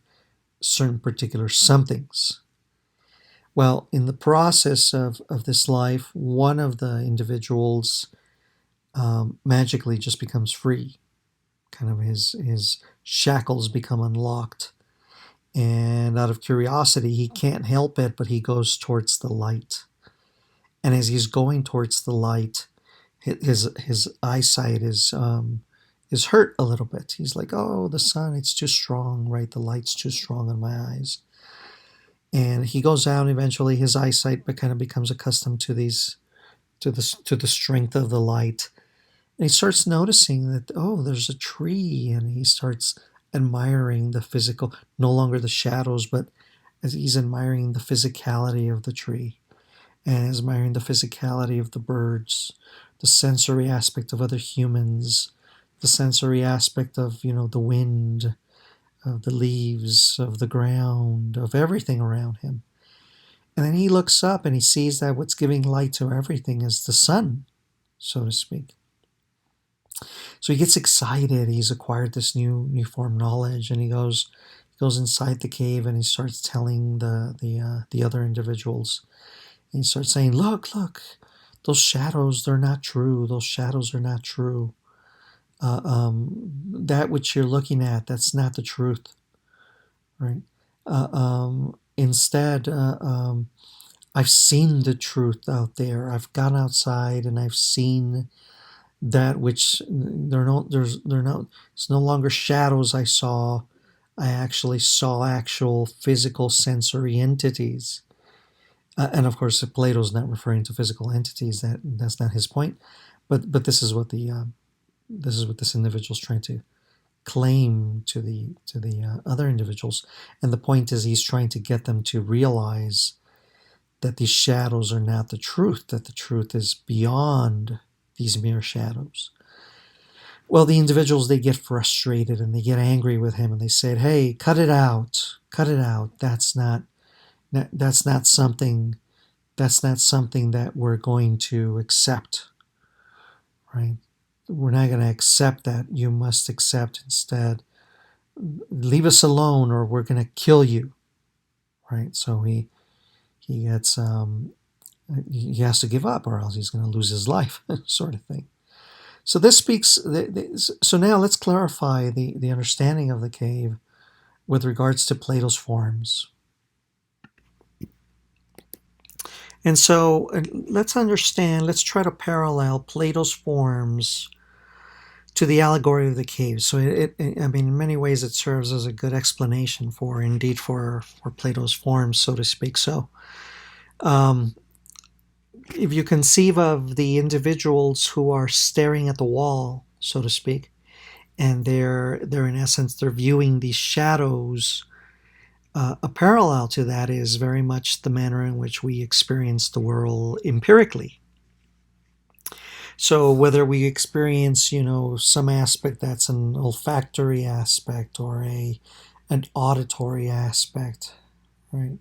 certain particular somethings. Well, in the process of this life, one of the individuals magically just becomes free. Kind of his shackles become unlocked. And out of curiosity, he can't help it, but he goes towards the light. And as he's going towards the light, his eyesight is hurt a little bit. He's like, "Oh, the sun, it's too strong, right? The light's too strong on my eyes." And he goes out. Eventually, his eyesight kind of becomes accustomed to the strength of the light, and he starts noticing that, oh, there's a tree, and he starts admiring the physical, no longer the shadows, but as he's admiring the physicality of the tree, and is admiring the physicality of the birds, the sensory aspect of other humans, the sensory aspect of the wind, of the leaves, of the ground, of everything around him. And then he looks up and he sees that what's giving light to everything is the sun, so to speak. So he gets excited. He's acquired this newfound knowledge, and he goes inside the cave and he starts telling the other individuals. And he starts saying, "Look, look, those shadows, they're not true. Those shadows are not true. That which you're looking at, that's not the truth, right? Instead, I've seen the truth out there. I've gone outside and I've seen that which it's no longer shadows I saw. I actually saw actual physical sensory entities." And of course, Plato's not referring to physical entities. That's not his point. But this is what this individual's trying to claim to the other individuals. And the point is, he's trying to get them to realize that these shadows are not the truth, that the truth is beyond these mere shadows. Well, the individuals, they get frustrated and they get angry with him, and they say, "Hey, cut it out. Cut it out. That's not something that we're going to accept, right? We're not going to accept that. You must accept instead. Leave us alone or we're going to kill you," right? So he gets he has to give up, or else he's going to lose his life, sort of thing. So this speaks. So now let's clarify the understanding of the cave with regards to Plato's forms. And so let's try to parallel Plato's forms to the allegory of the cave. So I mean, in many ways, it serves as a good explanation for Plato's forms, so to speak. So, um, if you conceive of the individuals who are staring at the wall, so to speak, and they're in essence they're viewing these shadows. A parallel to that is very much the manner in which we experience the world empirically. So whether we experience, some aspect that's an olfactory aspect or an auditory aspect, right?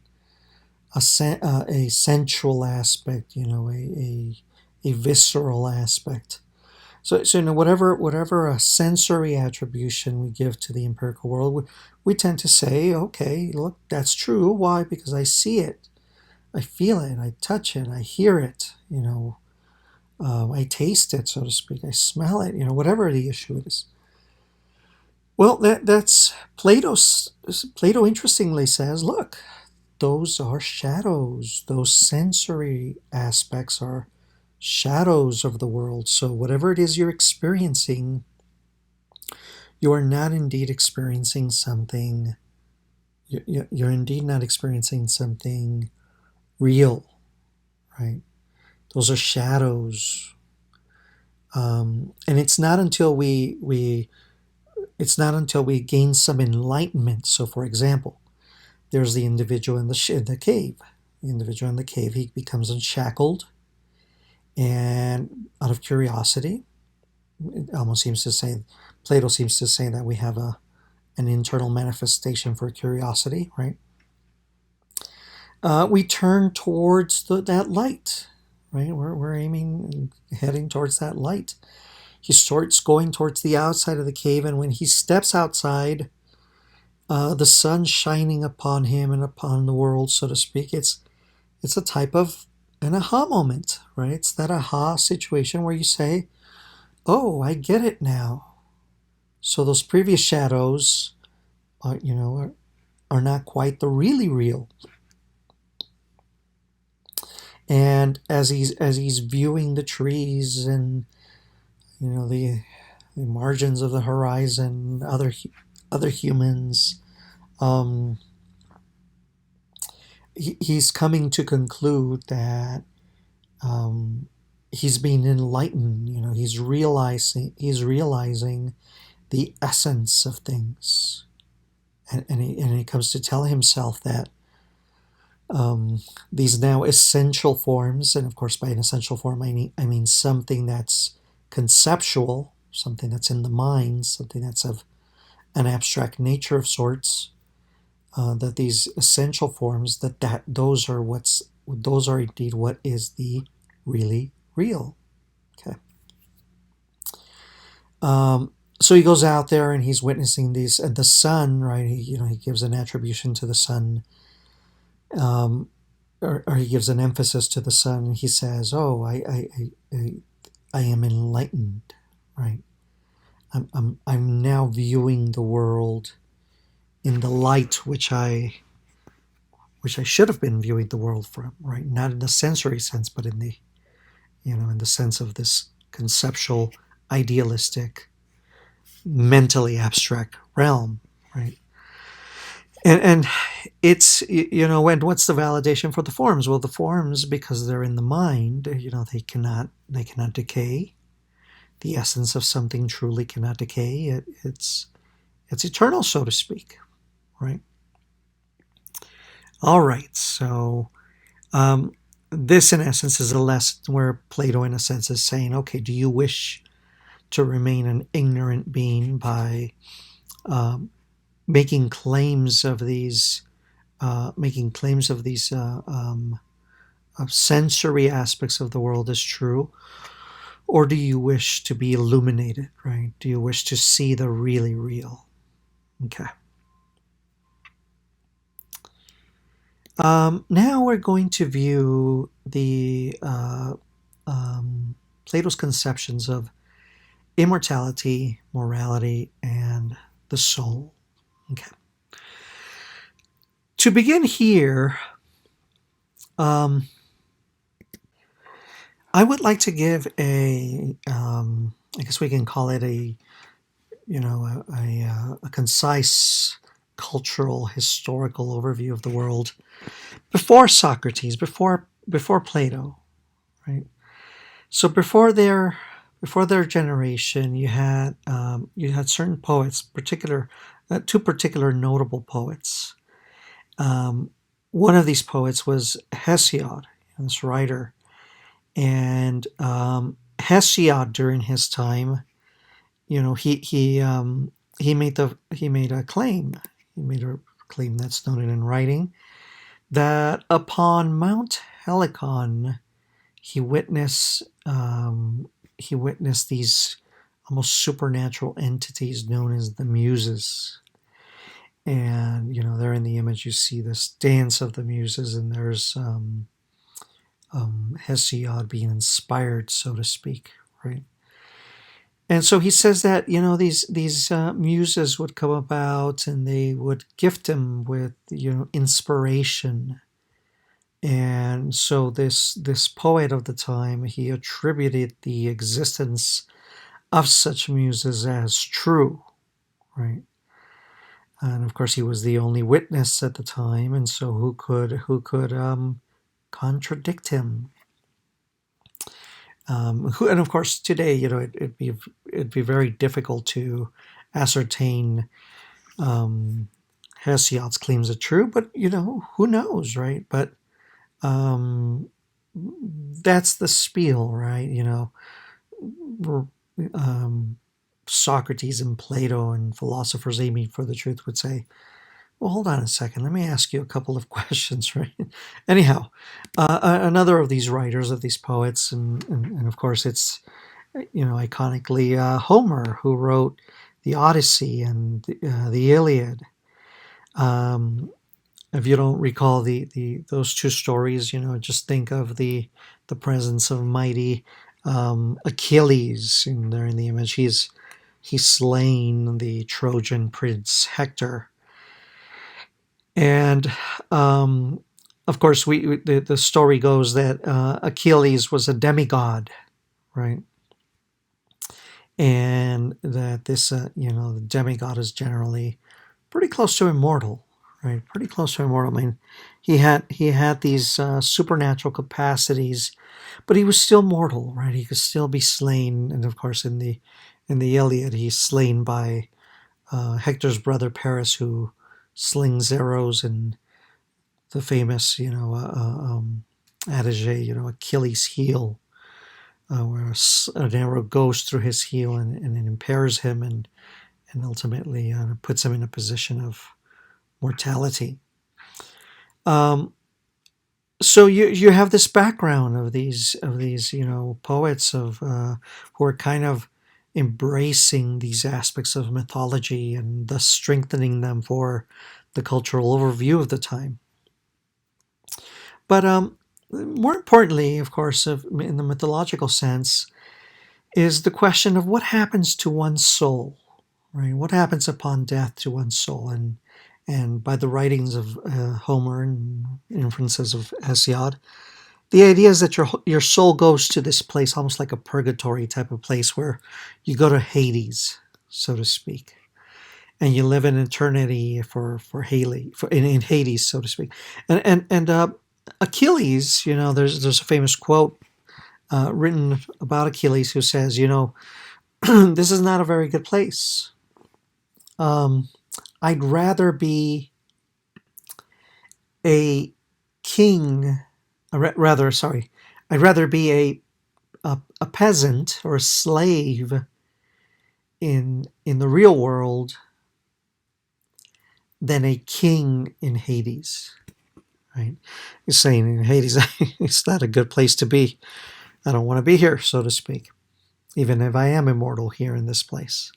A sensual aspect, a visceral aspect. So whatever a sensory attribution we give to the empirical world, we tend to say, okay, look, that's true. Why? Because I see it, I feel it, I touch it, I hear it. I taste it, so to speak. I smell it. Whatever the issue is. Well, that's Plato's. Plato interestingly says, look, those are shadows. Those sensory aspects are shadows of the world. So whatever it is you're experiencing, you are not indeed experiencing something. You're indeed not experiencing something real, right? Those are shadows, and it's not until we gain some enlightenment. So, for example, there's the individual in the cave. The individual in the cave, he becomes unshackled, and out of curiosity, it almost seems to say, Plato seems to say that we have an internal manifestation for curiosity, right? We turn towards that light, right? We're aiming and heading towards that light. He starts going towards the outside of the cave, and when he steps outside, the sun shining upon him and upon the world, so to speak, it's a type of an aha moment, right? It's that aha situation where you say, "Oh, I get it now." So those previous shadows, are not quite the really real. And as he's viewing the trees and the margins of the horizon, other humans, um, he's coming to conclude that um, he's being enlightened. He's realizing the essence of things, and he comes to tell himself that these now essential forms, and of course by an essential form I mean something that's conceptual, something that's in the mind, something that's of an abstract nature of sorts. That these essential forms, that those are indeed what is the really real. Okay. So he goes out there and he's witnessing these, and the sun, right? He gives an attribution to the sun, um, or he gives an emphasis to the sun. He says, "Oh, I am enlightened, right? I'm now viewing the world in the light which I should have been viewing the world from, right? Not in the sensory sense, but in the sense of this conceptual, idealistic, mentally abstract realm, right? And it's and what's the validation for the forms? Well, the forms, because they're in the mind, they cannot decay. The essence of something truly cannot decay. It's eternal, so to speak, right? All right, so this, in essence, is a lesson where Plato, in a sense, is saying, okay, do you wish to remain an ignorant being by um, making claims of these, sensory aspects of the world as true, or do you wish to be illuminated? Right? Do you wish to see the really real? Okay. Now we're going to view the Plato's conceptions of immortality, morality, and the soul. Okay. To begin here, um, I would like to give I guess we can call it a concise cultural historical overview of the world before Socrates, before Plato, right? So before their generation, you had certain poets, two particular notable poets. Um, One of these poets was Hesiod, this writer, and Hesiod during his time, he made a claim. He made a claim that's noted in writing that upon Mount Helicon he witnessed he witnessed these almost supernatural entities known as the Muses. And there in the image you see this dance of the Muses, and there's Hesiod being inspired, so to speak, right? And so he says that these muses would come about, and they would gift him with inspiration. And so this poet of the time, he attributed the existence of such muses as true, right? And of course, he was the only witness at the time, and so who could contradict him? And of course, today, it'd be very difficult to ascertain Hesiod's claims are true, but who knows, right? But that's the spiel, right? Um, Socrates and Plato and philosophers aiming for the truth would say, well, hold on a second. Let me ask you a couple of questions, right? Anyhow, another of these writers, of these poets, and of course it's, iconically Homer, who wrote the Odyssey and the Iliad. If you don't recall those two stories, just think of the presence of mighty Achilles in there in the image. He's slain the Trojan prince Hector. And of course, the story goes that Achilles was a demigod, right? And that this, the demigod is generally pretty close to immortal, right? Pretty close to immortal. I mean, he had these supernatural capacities, but he was still mortal, right? He could still be slain. And of course, in the Iliad, he's slain by Hector's brother Paris, who slings arrows, and the famous, adage, Achilles' heel, where an arrow goes through his heel and it impairs him and ultimately puts him in a position of mortality. So you have this background of these poets who are kind of embracing these aspects of mythology and thus strengthening them for the cultural overview of the time. But more importantly, of course, in the mythological sense, is the question of what happens to one's soul, right? What happens upon death to one's soul? And by the writings of Homer and inferences of Hesiod, the idea is that your soul goes to this place, almost like a purgatory type of place, where you go to Hades, so to speak, and you live in eternity in Hades, so to speak. And Achilles, there's a famous quote written about Achilles who says, this is not a very good place. I'd rather be a king, I'd rather be a peasant or a slave in the real world than a king in Hades. Right? He's saying in Hades, it's not a good place to be. I don't want to be here, so to speak, even if I am immortal here in this place.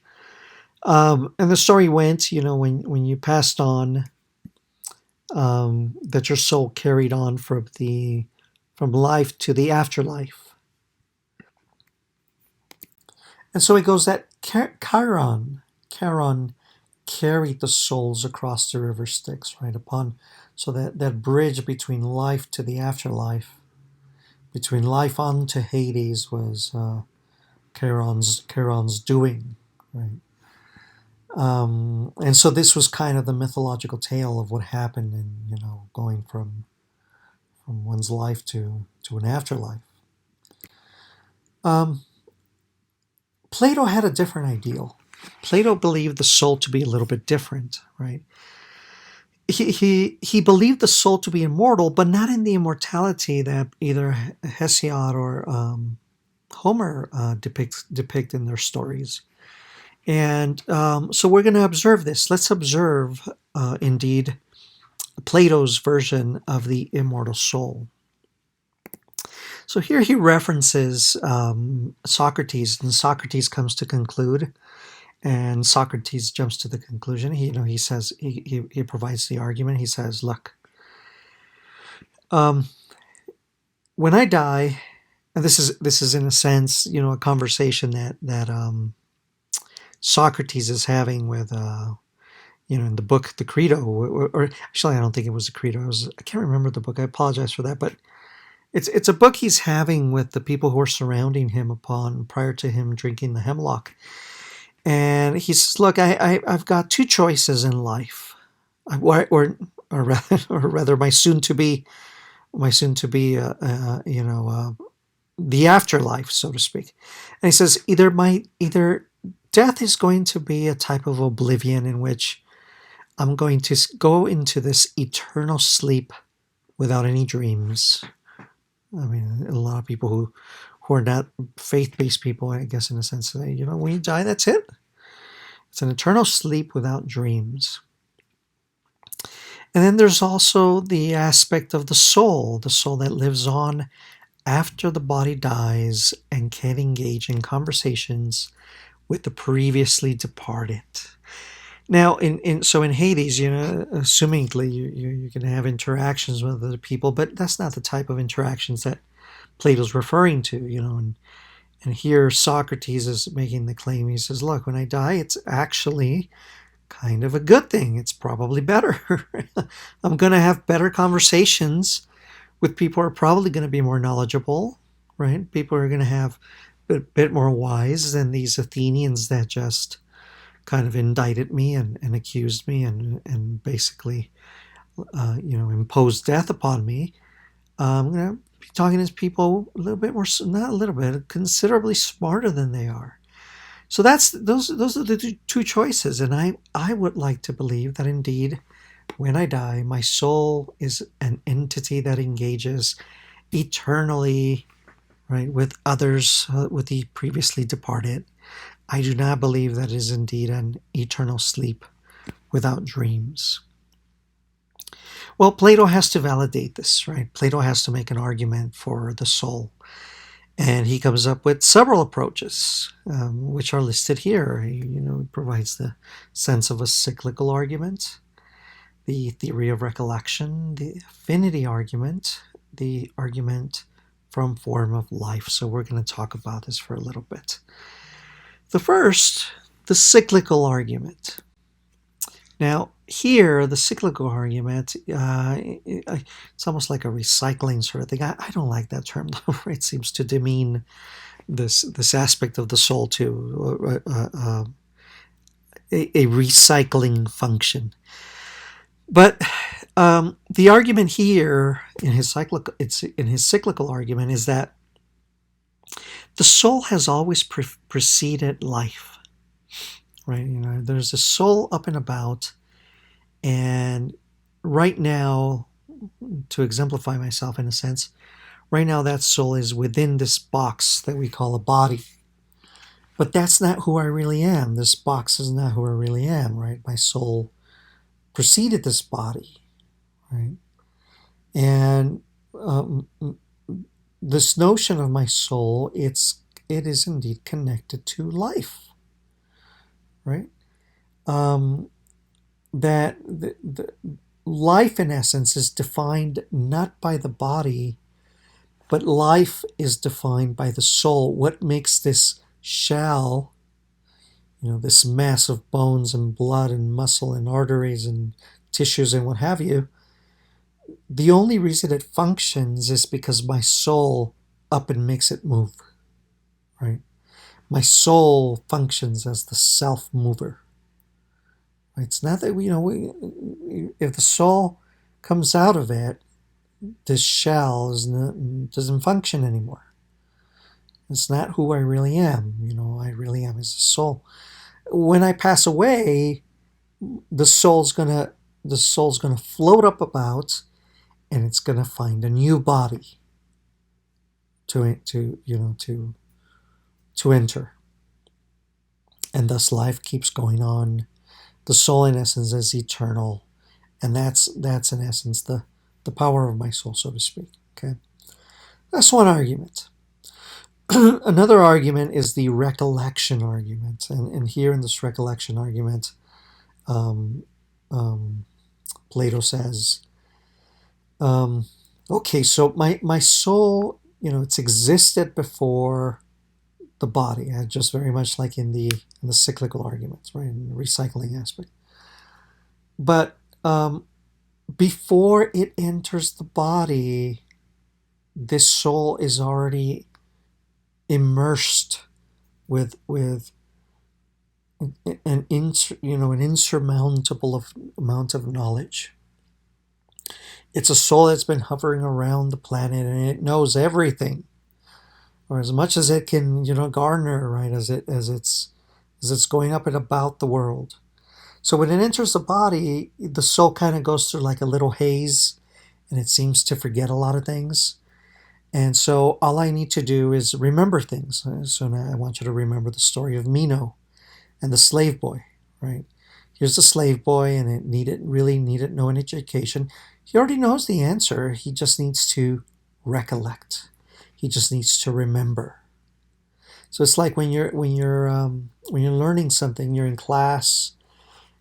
And the story went, when you passed on, that your soul carried on from life to the afterlife. And so it goes that Charon carried the souls across the river Styx, right? So that bridge between life to the afterlife, between life on to Hades, was Charon's doing, right? And so this was kind of the mythological tale of what happened in, going from one's life to an afterlife. Plato had a different ideal. Plato believed the soul to be a little bit different, right? He believed the soul to be immortal, but not in the immortality that either Hesiod or Homer depict in their stories. And so we're going to observe this. Let's observe, indeed, Plato's version of the immortal soul. So here he references Socrates, and Socrates comes to conclude, and Socrates jumps to the conclusion. He says he provides the argument. He says, "Look, um, when I die," and this is in a sense, a conversation that Socrates is having with in the book, the Credo, or actually, I don't think it was the Credo. I can't remember the book. I apologize for that, but it's a book he's having with the people who are surrounding him prior to him drinking the hemlock. And he says, "Look, I've got two choices in life, or rather, my soon to be, the afterlife, so to speak." And he says, either death is going to be a type of oblivion in which I'm going to go into this eternal sleep without any dreams. I mean, a lot of people who are not faith-based people, I guess, in a sense, say, when you die, that's it. It's an eternal sleep without dreams. And then there's also the aspect of the soul that lives on after the body dies and can engage in conversations with the previously departed. Now, in Hades, assumingly you can have interactions with other people, but that's not the type of interactions that Plato's referring to, and here Socrates is making the claim. He says, "Look, when I die, it's actually kind of a good thing. It's probably better. I'm going to have better conversations with people who are probably going to be more knowledgeable, right? People are going to have a bit more wise than these Athenians that just kind of indicted me and accused me and basically, imposed death upon me. I'm going to be talking to people a little bit more, not a little bit, considerably smarter than they are." So those are the two choices, and I would like to believe that indeed, when I die, my soul is an entity that engages eternally, right, with others, with the previously departed. I do not believe that is indeed an eternal sleep without dreams. Well, Plato has to validate this, right? Plato has to make an argument for the soul. And he comes up with several approaches, which are listed here. He provides the sense of a cyclical argument, the theory of recollection, the affinity argument, the argument from form of life. So we're going to talk about this for a little bit. The first, the cyclical argument. Now, here, the cyclical argument, it's almost like a recycling sort of thing. I don't like that term, though. It seems to demean this aspect of the soul too, a recycling function. But the argument here in his cyclical argument is that the soul has always preceded life, right? There's a soul up and about, and right now, to exemplify myself in a sense, right now that soul is within this box that we call a body. But that's not who I really am. This box is not who I really am, right? My soul preceded this body, right? And this notion of my soul, it is indeed connected to life, right? That the life, in essence, is defined not by the body, but life is defined by the soul. What makes this shell, this mass of bones and blood and muscle and arteries and tissues and what have you, the only reason it functions is because my soul up and makes it move, right? My soul functions as the self-mover. It's not that if the soul comes out of it, this shell doesn't function anymore. It's not who I really am. I really am as a soul. When I pass away, the soul's gonna float up about, and it's gonna find a new body to enter, and thus life keeps going on. The soul, in essence, is eternal, and that's in essence the power of my soul, so to speak. Okay. That's one argument. Another argument is the recollection argument. And here in this recollection argument, um, um, Plato says, um, okay, so my soul, it's existed before the body, just very much like in the cyclical arguments, right, in the recycling aspect. But before it enters the body, this soul is already immersed with an insurmountable amount of knowledge. It's a soul that's been hovering around the planet, and it knows everything, or as much as it can, garner, right, as it's going up and about the world. So when it enters the body, the soul kind of goes through like a little haze, and it seems to forget a lot of things. And so all I need to do is remember things. So now I want you to remember the story of Mino and the slave boy, right? Here's the slave boy, and it really needed no education. He already knows the answer. He just needs to recollect. He just needs to remember. So it's like when you're learning something, you're in class,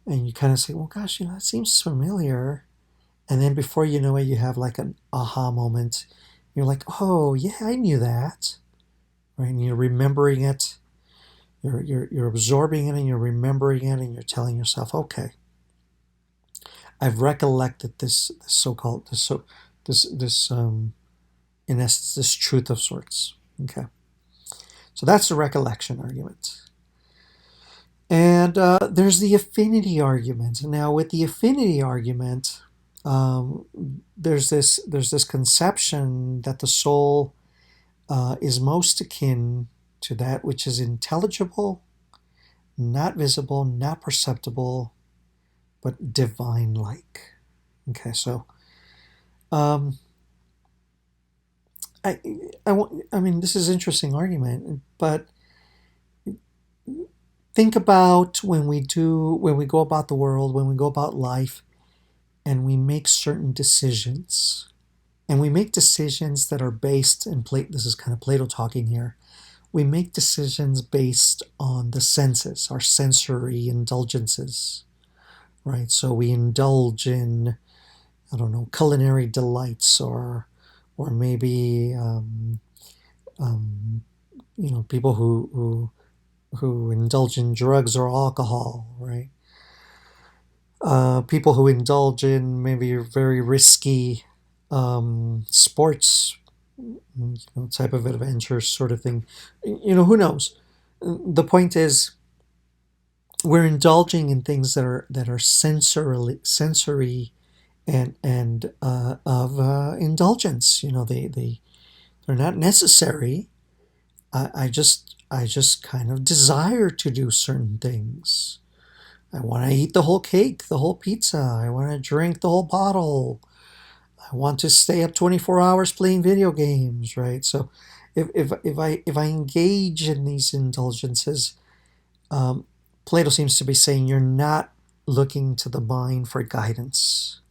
and you kind of say, "Well, gosh, it seems familiar," and then before you know it, you have like an aha moment. You're like, "Oh, yeah, I knew that," right? And you're remembering it. You're absorbing it, and you're remembering it, and you're telling yourself, "Okay, I've recollected this so-called this in essence this truth of sorts." Okay, so that's the recollection argument. And there's the affinity argument. Now, with the affinity argument, um, there's this conception that the soul is most akin to that which is intelligible, not visible, not perceptible, but divine-like. Okay, so um, I, I mean, this is an interesting argument, but think about when we go about the world, when we go about life, and we make certain decisions. And we make decisions that are based in this is kind of Plato talking here. We make decisions based on the senses, our sensory indulgences, right? So we indulge in, I don't know, culinary delights, or maybe um, people who indulge in drugs or alcohol, right? People who indulge in maybe very risky sports, type of adventure sort of thing. Who knows? The point is, we're indulging in things that are sensory and of indulgence. They're not necessary. I just kind of desire to do certain things. I want to eat the whole cake, the whole pizza. I want to drink the whole bottle. I want to stay up 24 hours playing video games, right? So if I engage in these indulgences, um, Plato seems to be saying you're not looking to the mind for guidance.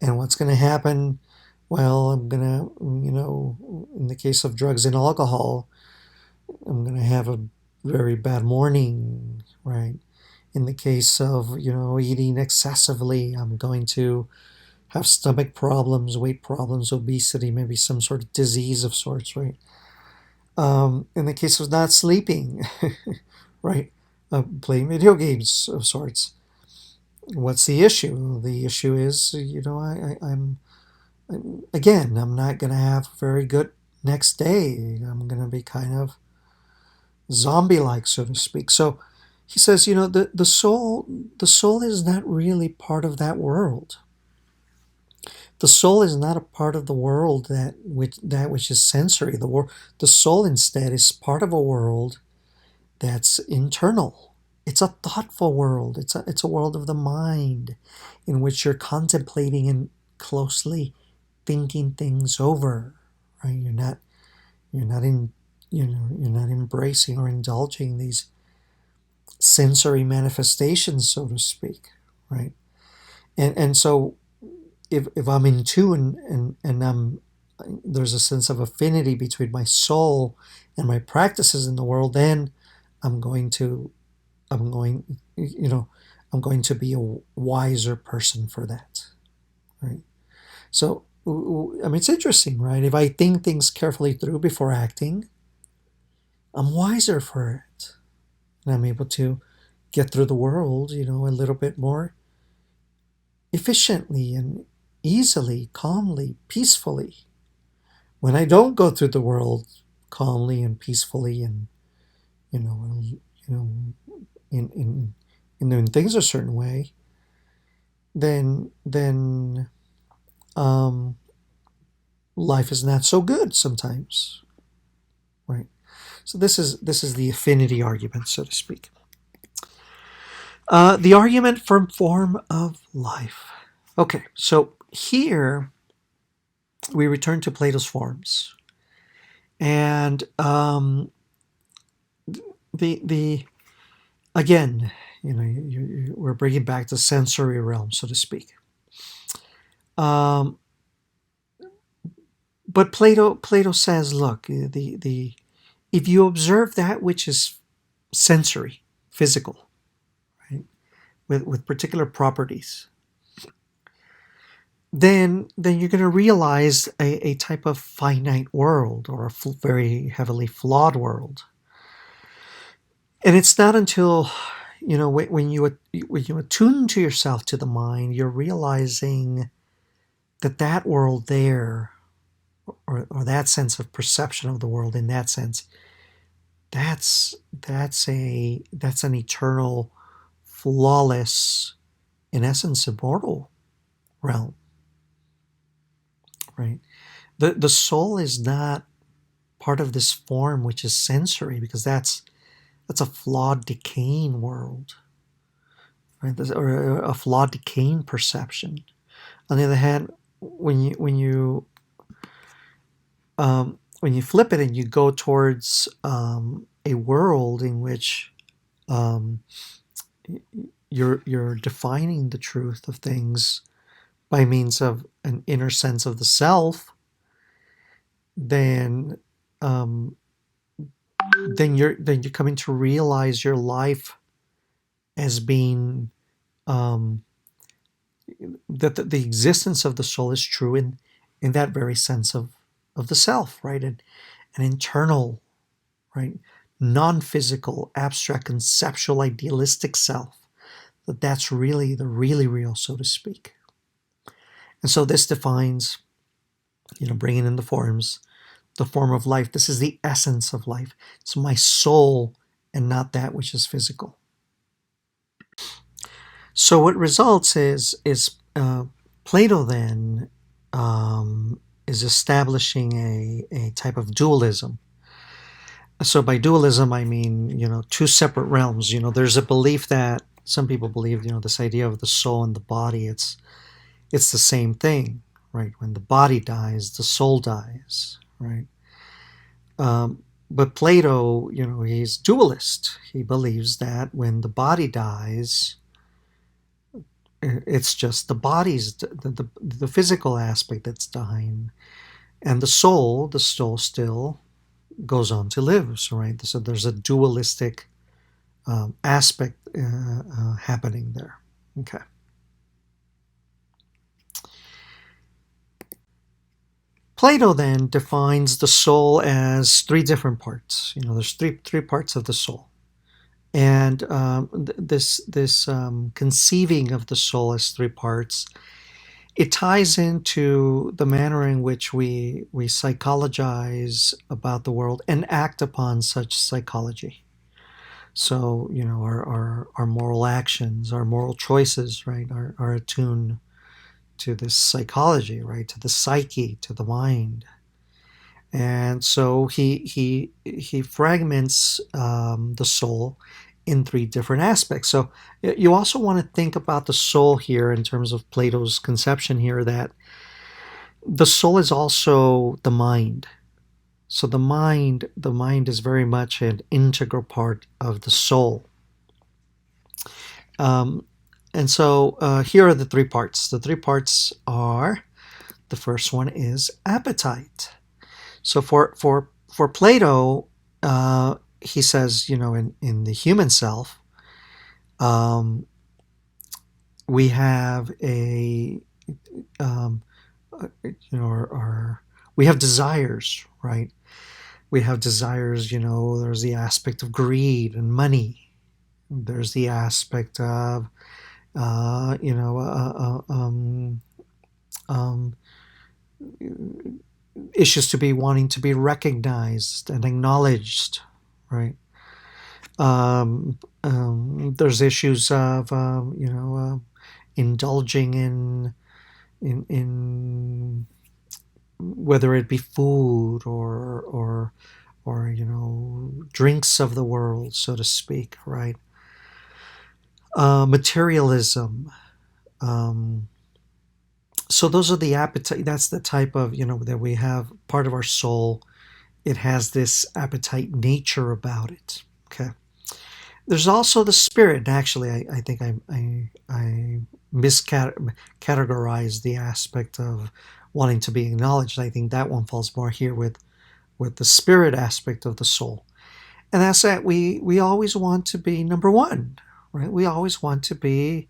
And what's going to happen? Well, I'm going to, in the case of drugs and alcohol, I'm going to have a very bad morning, right? In the case of, eating excessively, I'm going to have stomach problems, weight problems, obesity, maybe some sort of disease of sorts, right? In the case of not sleeping, right? Playing video games of sorts. What's the issue? The issue is, I'm not going to have a very good next day. I'm going to be kind of zombie-like, so to speak. So he says, the soul is not really part of that world. The soul is not a part of the world that which is sensory. The soul instead is part of a world that's internal. It's a thoughtful world. It's a world of the mind, in which you're contemplating and closely thinking things over. Right? You're not embracing or indulging these sensory manifestations, so to speak. Right? And so if I'm in tune, and there's a sense of affinity between my soul and my practices in the world, then I'm going to I'm going you know I'm going to be a wiser person for that, right? So I mean, it's interesting, right? If I think things carefully through before acting, I'm wiser for it, and I'm able to get through the world, a little bit more efficiently and easily, calmly, peacefully. When I don't go through the world calmly and peacefully, and you know, you know, in doing things a certain way, then um, life is not so good sometimes, right? So this is the affinity argument, so to speak. The argument from form of life. Okay, so here we return to Plato's forms, and the again, we're bringing back the sensory realm, so to speak. Um, but Plato says, look, the if you observe that which is sensory, physical, right, with particular properties, then you're going to realize a type of finite world, or a very heavily flawed world. And it's not until when you attune to yourself, to the mind, you're realizing that world there, or that sense of perception of the world, in that sense, that's an eternal, flawless, in essence, immortal realm, right? The soul is not part of this form which is sensory, because that's a flawed, decaying world, right? Or a flawed, decaying perception. On the other hand, when you flip it and you go towards a world in which um, you're defining the truth of things by means of an inner sense of the self, then um, then you're coming to realize your life as being um, that the existence of the soul is true in that very sense of the self, right? And an internal, right, non-physical, abstract, conceptual, idealistic self. That's really the really real, so to speak. And so this defines, bringing in the forms, the form of life. This is the essence of life. It's my soul and not that which is physical. So what results is Plato then is establishing a type of dualism. So by dualism, I mean, two separate realms. There's a belief that some people believe, this idea of the soul and the body, it's the same thing, right? When the body dies, the soul dies, right? But Plato, he's dualist. He believes that when the body dies, it's just the body's the physical aspect that's dying, and the soul still goes on to live. So, right, so there's a dualistic aspect happening there. Okay. Plato then defines the soul as three different parts. There's three parts of the soul, and this conceiving of the soul as three parts, it ties into the manner in which we psychologize about the world and act upon such psychology. So, our moral actions, our moral choices, right, are attuned to this psychology, right, to the psyche, to the mind. And so he fragments the soul in three different aspects. So you also want to think about the soul here in terms of Plato's conception here, that the soul is also the mind. So the mind is very much an integral part of the soul. Um, and so here are the three parts. The three parts are The first one is appetite. So for Plato, he says, in the human self, um, we have a um, we have desires, right? We have desires. There's the aspect of greed and money. There's the aspect of uh, you know uh, uh, um, um, issues to be wanting to be recognized and acknowledged, right? There's issues of indulging in whether it be food or drinks of the world, so to speak, right? Materialism. Um, so those are the appetite. That's the type of that we have. Part of our soul. It has this appetite nature about it. Okay. There's also the spirit. Actually, I think I miscategorized the aspect of wanting to be acknowledged. I think that one falls more here with the spirit aspect of the soul, and that's that we always want to be number one, right? We always want to be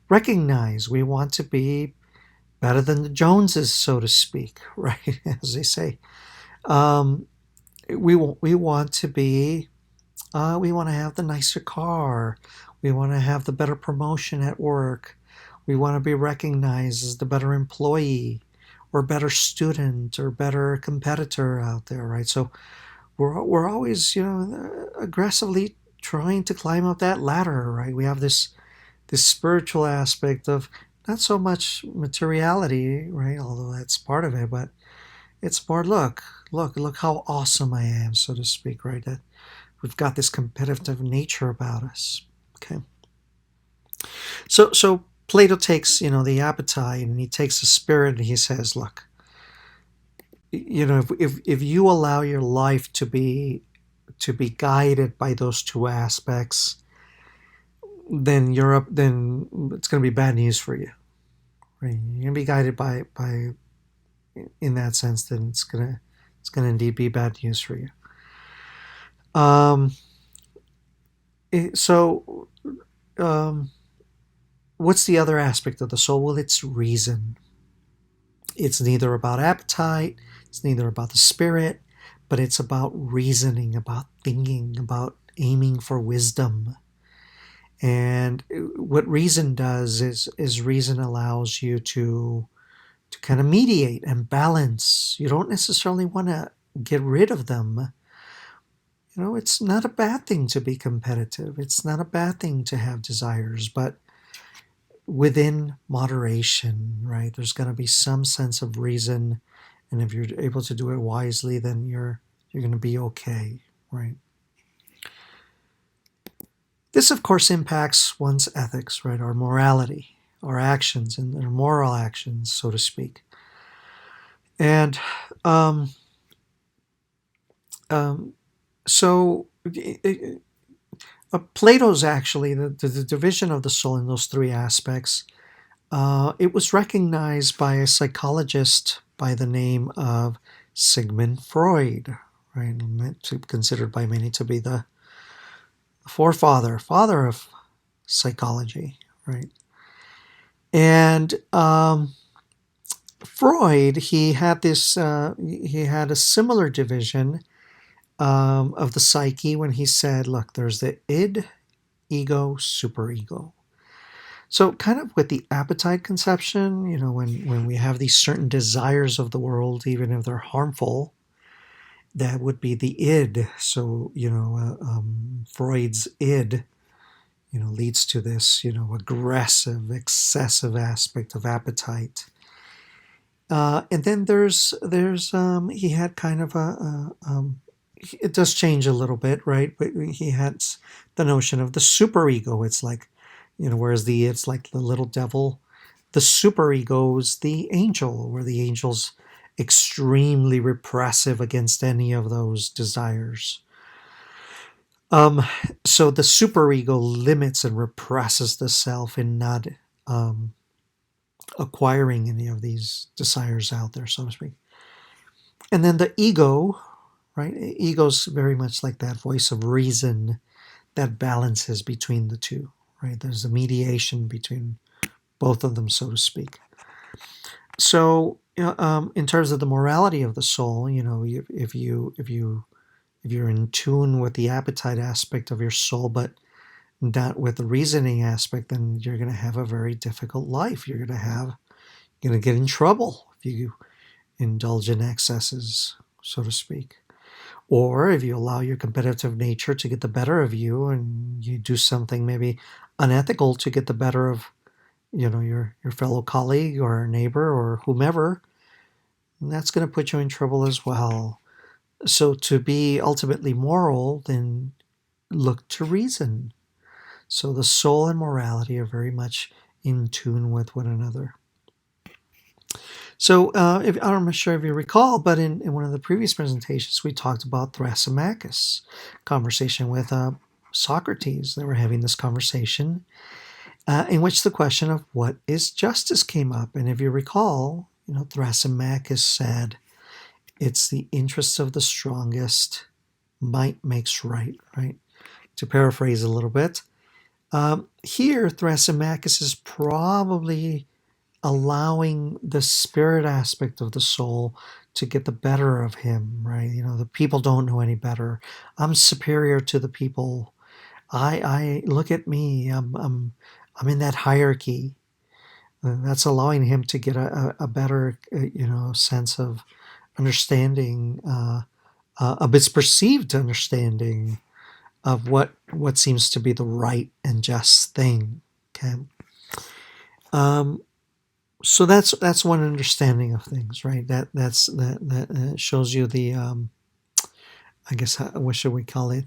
recognized. We want to be better than the Joneses, so to speak, right? As they say, um, we want to be. We want to have the nicer car. We want to have the better promotion at work. We want to be recognized as the better employee or better student or better competitor out there, right? So we're always, aggressively trying to climb up that ladder, right? We have this spiritual aspect of not so much materiality, right? Although that's part of it, but it's more look how awesome I am, so to speak, right? That we've got this competitive nature about us. Okay. So Plato takes, the appetite and he takes the spirit and he says, look, if you allow your life to be guided by those two aspects, then then it's going to be bad news for you. Right? You're going to be guided by in that sense, then it's gonna indeed be bad news for you. Um, so um, what's the other aspect of the soul? Well, it's reason. It's neither about appetite, it's neither about the spirit, but it's about reasoning, about thinking, about aiming for wisdom. And what reason does is reason allows you to kind of mediate and balance. You don't necessarily want to get rid of them. It's not a bad thing to be competitive. It's not a bad thing to have desires, but within moderation, right? There's going to be some sense of reason, and if you're able to do it wisely, then you're going to be okay, right? This, of course, impacts one's ethics, right? Our morality, our actions, and our moral actions, so to speak. And um, um, so Plato's actually the division of the soul in those three aspects. It was recognized by a psychologist by the name of Sigmund Freud, right? Considered by many to be the father of psychology, right? And Freud, he had a similar division of the psyche when he said, look, there's the id, ego, superego. So kind of with the appetite conception, when we have these certain desires of the world, even if they're harmful, that would be the id. So, Freud's id, leads to this, aggressive, excessive aspect of appetite. And then there's he had kind of it does change a little bit, right? But he had the notion of the superego. It's like, whereas it's like the little devil, the superego is the angel, where the angel's extremely repressive against any of those desires. Um, so the superego limits and represses the self in not um, acquiring any of these desires out there, so to speak. And then the ego, right? Ego's very much like that voice of reason that balances between the two, right? There's a mediation between both of them, so to speak. So, in terms of the morality of the soul, if you're in tune with the appetite aspect of your soul, but not with the reasoning aspect, then you're going to have a very difficult life. You're going to get in trouble if you indulge in excesses, so to speak. Or if you allow your competitive nature to get the better of you and you do something maybe unethical to get the better of, your fellow colleague or neighbor or whomever, that's going to put you in trouble as well. So to be ultimately moral, then look to reason. So the soul and morality are very much in tune with one another. So I'm not sure if you recall, but in one of the previous presentations, we talked about Thrasymachus, conversation with Socrates. They were having this conversation in which the question of what is justice came up. And if you recall, Thrasymachus said, it's the interests of the strongest, might makes right, right? To paraphrase a little bit. Here, Thrasymachus is probably allowing the spirit aspect of the soul to get the better of him, right? The people don't know any better. I'm superior to the people. I look at me. I'm in that hierarchy. That's allowing him to get a better, sense of understanding, a bit perceived understanding of what seems to be the right and just thing. Okay. So that's one understanding of things, right? That shows you the I guess what should we call it?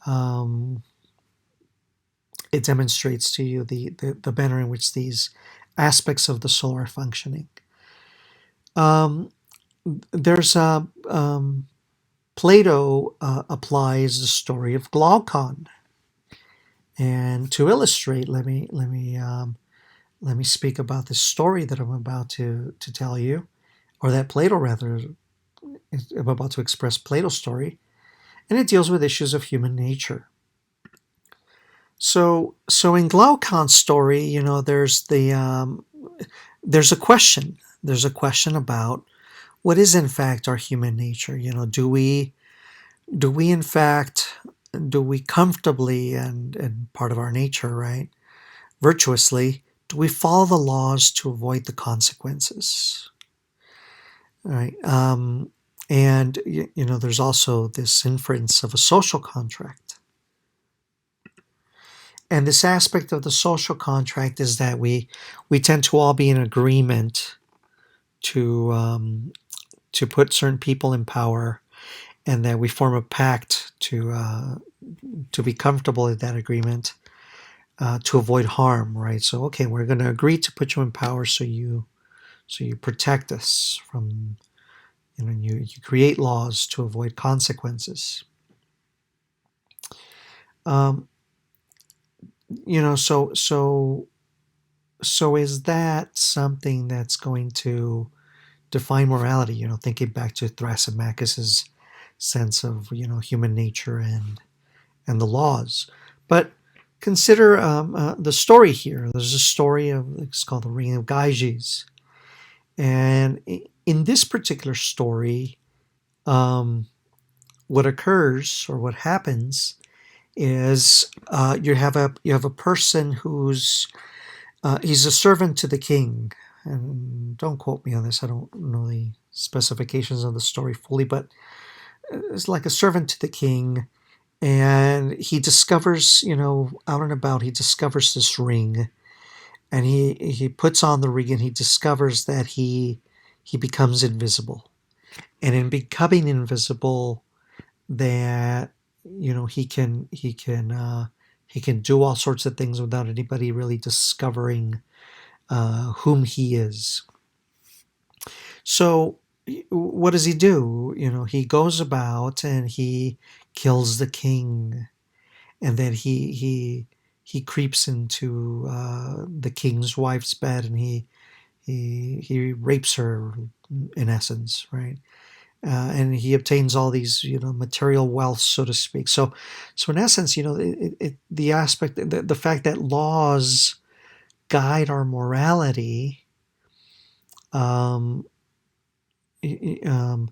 Um, it demonstrates to you the manner in which these aspects of the soul are functioning. There's a Plato applies the story of Glaucon, and to illustrate, let me speak about this story that I'm about to tell you, or that Plato rather. I'm about to express Plato's story, and it deals with issues of human nature. So in Glaucon's story, there's a question. There's a question about what is in fact our human nature. Do we in fact do we comfortably and part of our nature, right? Virtuously, do we follow the laws to avoid the consequences? All right. And there's also this inference of a social contract. And this aspect of the social contract is that we tend to all be in agreement to put certain people in power, and that we form a pact to be comfortable with that agreement, to avoid harm, right? So okay, we're going to agree to put you in power, so you protect us from, you create laws to avoid consequences. Um, so is that something that's going to define morality? Thinking back to Thrasymachus's sense of human nature and the laws, but consider the story here. There's a story it's called the Ring of Gyges, and in this particular story, what occurs or what happens is you have a person who's he's a servant to the king, and don't quote me on this. I don't know the specifications of the story fully, but it's like a servant to the king, and he discovers, out and about, he discovers this ring, and he puts on the ring, and he discovers that he becomes invisible, and in becoming invisible, that he can do all sorts of things without anybody really discovering whom he is. So what does he do? He goes about and he kills the king, and then he creeps into the king's wife's bed, and he He rapes her, in essence, right? And he obtains all these, material wealth, so to speak. So in essence, the aspect, the fact that laws guide our morality, um, um,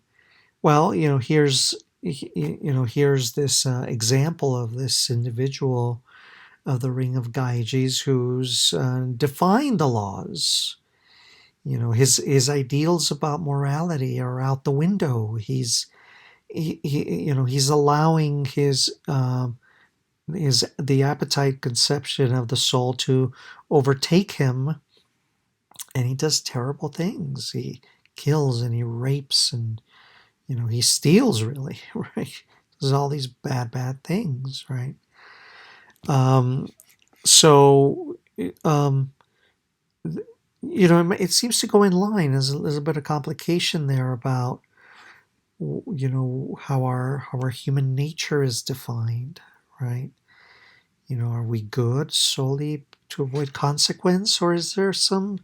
well, here's this example of this individual of the Ring of Gyges who's defined the laws. His ideals about morality are out the window. He's allowing his the appetite conception of the soul to overtake him, and he does terrible things. He kills and he rapes and he steals, really, right? Does all these bad things, right? Um, so um, it seems to go in line. There's a bit of complication there about how our human nature is defined, right? Are we good solely to avoid consequence, or is there some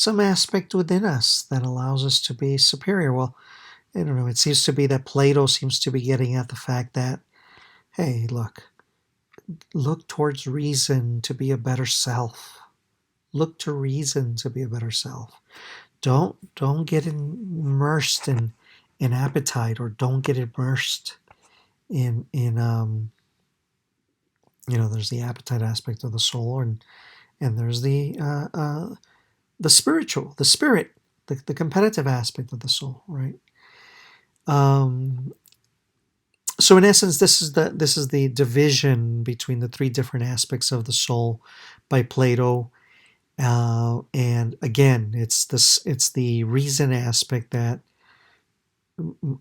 aspect within us that allows us to be superior? Well, I don't know. It seems to be that Plato seems to be getting at the fact that, hey, look towards reason to be a better self. Look to reason to be a better self. Don't get immersed in appetite, or don't get immersed in there's the appetite aspect of the soul, and there's the spiritual, the spirit, the competitive aspect of the soul, right? Um, so in essence, this is the division between the three different aspects of the soul by Plato. And again, it's the reason aspect that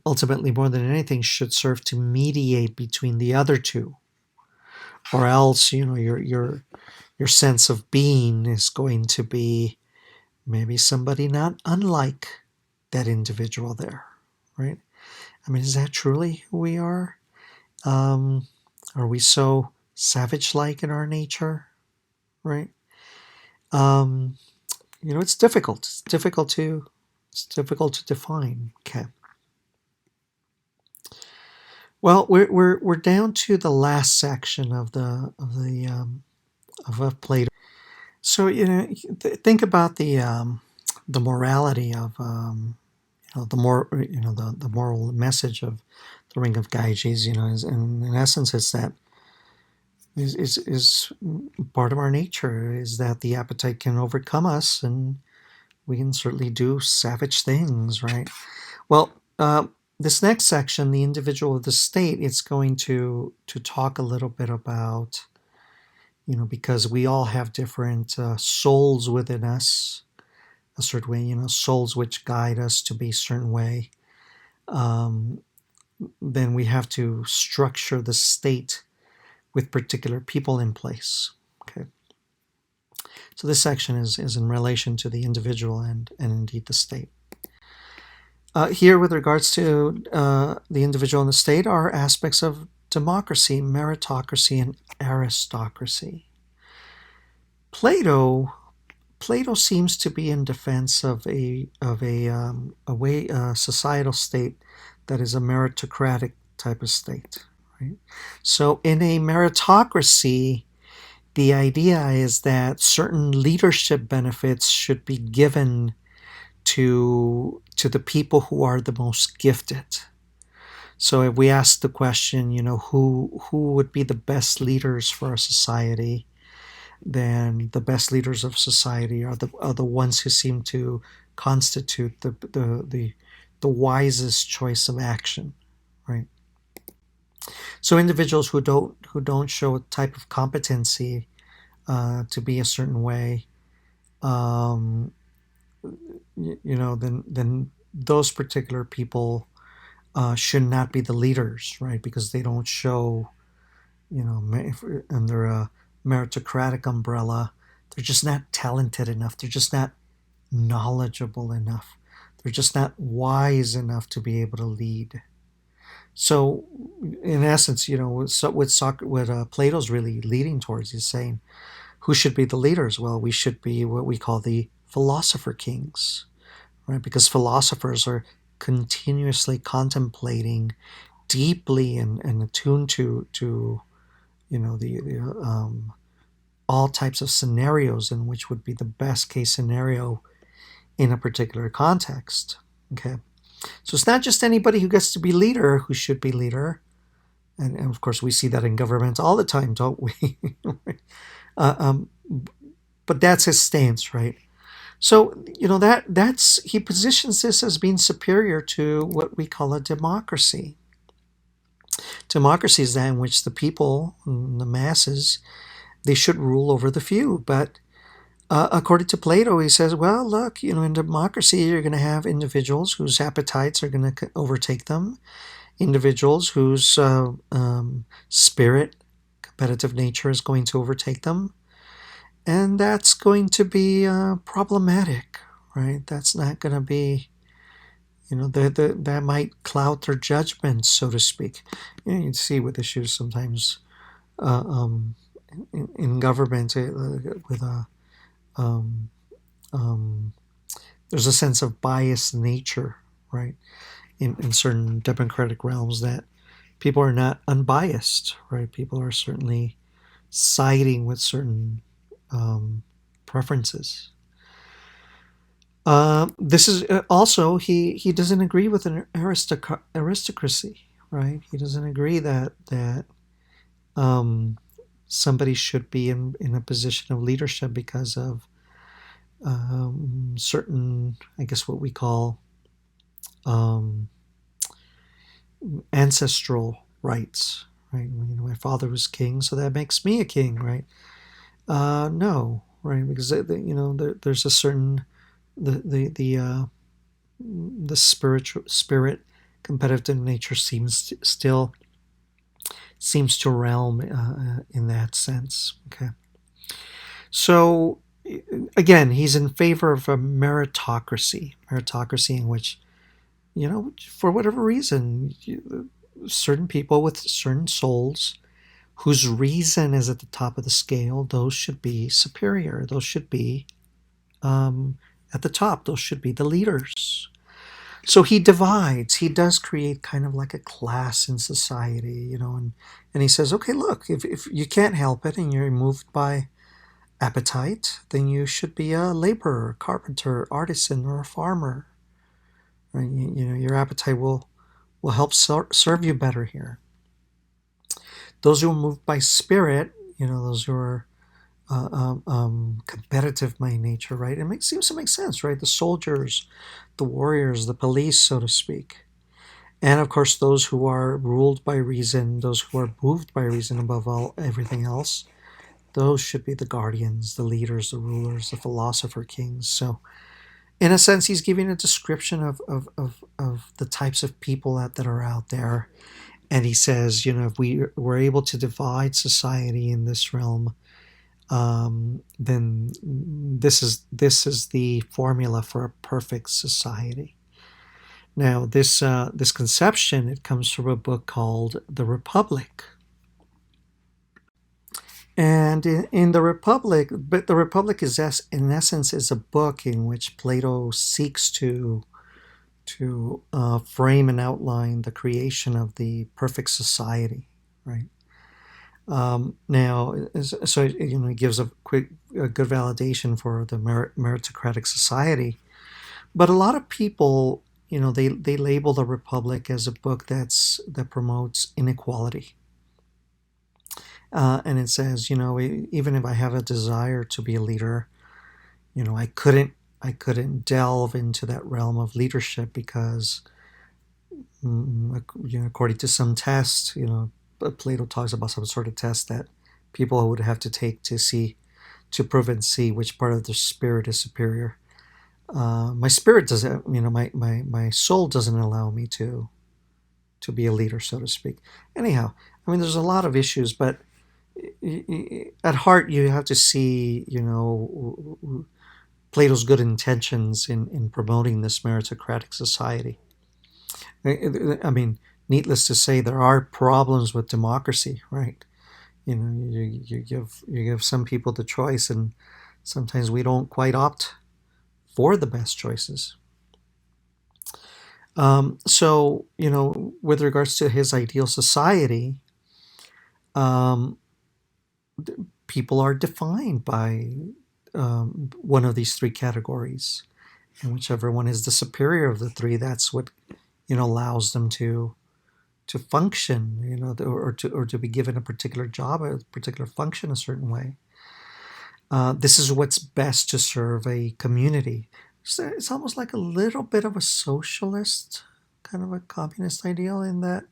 ultimately, more than anything, should serve to mediate between the other two, or else your sense of being is going to be maybe somebody not unlike that individual there, right? I mean, is that truly who we are? Um, are we so savage-like in our nature, right? Um, it's difficult. It's difficult to define. Okay. Well, we're down to the last section of Plato. So think about the morality of the moral message of the Ring of Gyges. In essence, it's that is part of our nature, is that the appetite can overcome us, and we can certainly do savage things, right? Well, this next section, the individual of the state, it's going to talk a little bit about, because we all have different souls within us, a certain way, souls which guide us to be a certain way. Then we have to structure the state with particular people in place. Okay. So this section is in relation to the individual and indeed the state. Here, with regards to the individual and the state, are aspects of democracy, meritocracy, and aristocracy. Plato seems to be in defense of a societal state that is a meritocratic type of state. Right? So, in a meritocracy, the idea is that certain leadership benefits should be given to the people who are the most gifted. So if we ask the question, who would be the best leaders for a society, then the best leaders of society are the ones who seem to constitute the wisest choice of action, right? So individuals who don't show a type of competency to be a certain way, um, then those particular people should not be the leaders, right? Because they don't show, under a meritocratic umbrella, they're just not talented enough. They're just not knowledgeable enough. They're just not wise enough to be able to lead. So, in essence, what Plato's really leading towards is saying, who should be the leaders? Well, we should be what we call the philosopher kings, right? Because philosophers are continuously contemplating deeply and attuned to the all types of scenarios in which would be the best case scenario in a particular context. Okay, so it's not just anybody who gets to be leader who should be leader, and of course we see that in governments all the time, don't we? uh, um, but that's his stance, right? So that's he positions this as being superior to what we call a democracy. Democracy is that in which the people, the masses, they should rule over the few. But according to Plato, he says, well, look, in democracy, you're going to have individuals whose appetites are going to overtake them, individuals whose spirit, competitive nature is going to overtake them. And that's going to be problematic, right? That's not going to be, that might cloud their judgment, so to speak. You see with issues sometimes uh, um, in government with a um, um, there's a sense of biased nature, right? In certain democratic realms, that people are not unbiased, right? People are certainly siding with certain preferences. This is also he doesn't agree with an aristocracy, right? He doesn't agree that um, somebody should be in a position of leadership because of certain, I guess, what we call um, ancestral rights, right? My father was king, so that makes me a king, right? No, right? Because there's a certain the spiritual spirit competitive nature still seems to realm in that sense. Okay, so again, he's in favor of a meritocracy in which for whatever reason, certain people with certain souls whose reason is at the top of the scale, those should be superior. Those should be at the top. Those should be the leaders. So he divides. He does create kind of like a class in society, and he says, okay, look, if you can't help it and you're moved by appetite, then you should be a laborer, carpenter, artisan, or a farmer. Right? Your appetite will help serve you better here. Those who are moved by spirit, those who are competitive by nature, right? Seems to make sense, right? The soldiers, the warriors, the police, so to speak. And of course, those who are ruled by reason, those who are moved by reason above all everything else, those should be the guardians, the leaders, the rulers, the philosopher kings. So, in a sense, he's giving a description of the types of people that are out there. And he says, if we were able to divide society in this realm, then this is the formula for a perfect society. Now, this conception, it comes from a book called The Republic. And in the Republic, but the Republic is in essence is a book in which Plato seeks to frame and outline the creation of the perfect society, right? Now, so it gives a good validation for the meritocratic society, but a lot of people, they label the Republic as a book that promotes inequality, and it says, even if I have a desire to be a leader, I couldn't delve into that realm of leadership because, according to some tests, Plato talks about some sort of test that people would have to take to prove and see which part of their spirit is superior. My spirit doesn't, my soul doesn't allow me to be a leader, so to speak. Anyhow, there's a lot of issues, but at heart, you have to see, Plato's good intentions in promoting this meritocratic society. Needless to say, there are problems with democracy, right? You give some people the choice, and sometimes we don't quite opt for the best choices. So, with regards to his ideal society, um, people are defined by one of these three categories. And whichever one is the superior of the three, that's what allows them to function, or to be given a particular job, a particular function, a certain way. This is what's best to serve a community. So it's almost like a little bit of a socialist, kind of a communist ideal, in that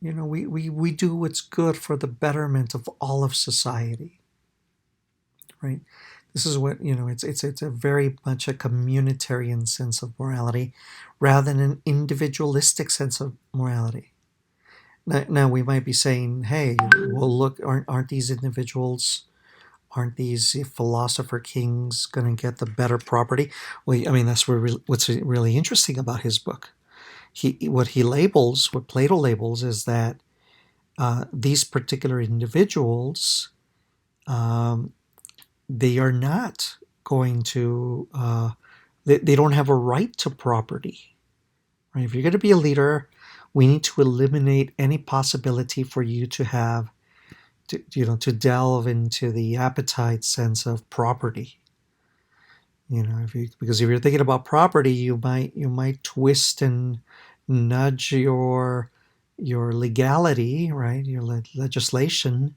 we do what's good for the betterment of all of society, right? This is what it's a very much a communitarian sense of morality rather than an individualistic sense of morality. Now we might be saying, hey, well, look, aren't these individuals, aren't these philosopher kings going to get the better property? Well, I mean, that's what's really interesting about his book. What Plato labels is that these particular individuals, um, they are not going to, they don't have a right to property. Right? If you're going to be a leader, we need to eliminate any possibility for you to have to delve into the appetite sense of property. Because if you're thinking about property, you might twist and nudge your legality, right, your legislation,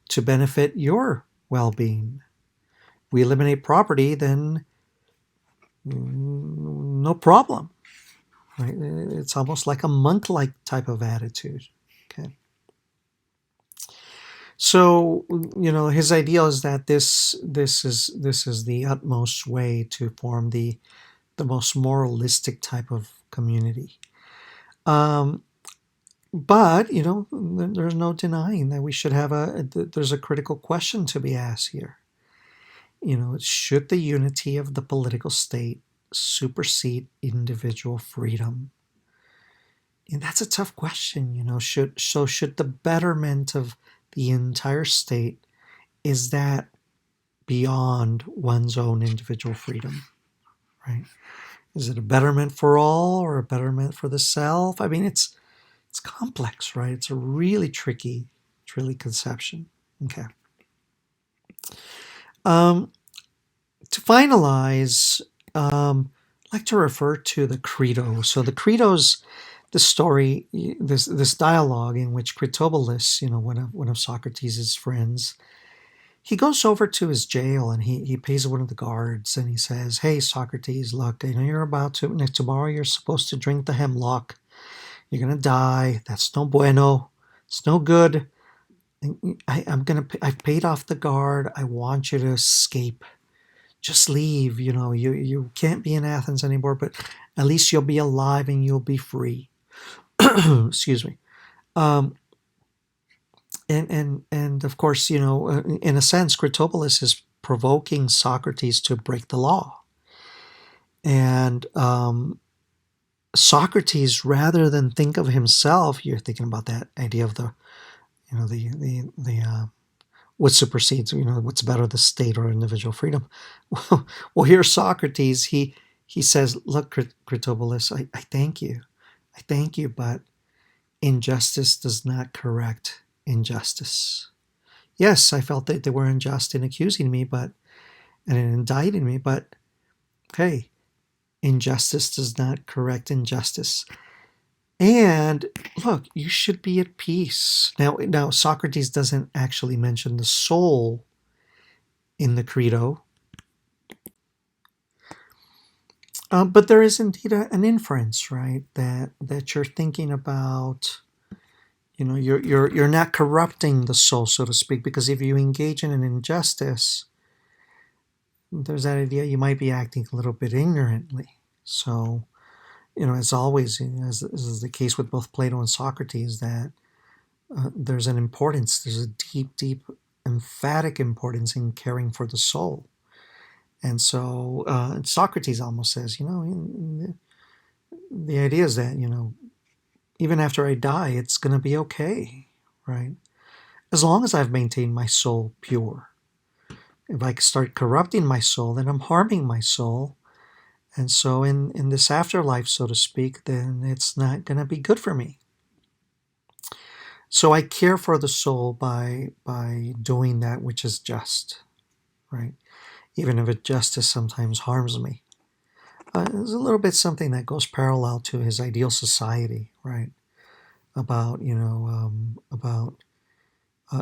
to benefit your well-being. We eliminate property, then no problem, right? It's almost like a monk-like type of attitude. Okay. So his ideal is that this is the utmost way to form the most moralistic type of community. But there's no denying that we should have there's a critical question to be asked here. Should the unity of the political state supersede individual freedom? And that's a tough question. Should the betterment of the entire state, is that beyond one's own individual freedom, right? Is it a betterment for all or a betterment for the self? I mean, it's complex, right? It's a really tricky conception. Okay. To finalize, I'd like to refer to the Credo. So the Credo's the story, this dialogue in which Critobulus, one of Socrates' friends, he goes over to his jail and he pays one of the guards and he says, "Hey, Socrates, look, I know you're about to tomorrow. You're supposed to drink the hemlock. You're gonna die. That's no bueno. It's no good. I've paid off the guard. I want you to escape. Just leave. You can't be in Athens anymore, but at least you'll be alive and you'll be free." Excuse me. Um, and of course, in a sense, Critobulus is provoking Socrates to break the law. And Socrates, rather than think of himself, you're thinking about that idea of the what supersedes, what's better, the state or individual freedom. Well, here's Socrates. He says, "Look, Critobulus, I thank you. I thank you, but injustice does not correct injustice. Yes, I felt that they were unjust in accusing me, and in indicting me, but hey, injustice does not correct injustice. And look, you should be at peace." Now Socrates doesn't actually mention the soul in the Credo, but there is indeed an inference, right? That you're thinking about. You're not corrupting the soul, so to speak, because if you engage in an injustice, there's that idea you might be acting a little bit ignorantly. So, as always, as is the case with both Plato and Socrates, that there's a deep, emphatic importance in caring for the soul. And so Socrates almost says, the idea is that, even after I die, it's going to be okay, right? As long as I've maintained my soul pure. If I start corrupting my soul, then I'm harming my soul. And so in this afterlife, so to speak, then it's not going to be good for me. So I care for the soul by doing that which is just, right? Even if it justice sometimes harms me. There's a little bit something that goes parallel to his ideal society, right? About about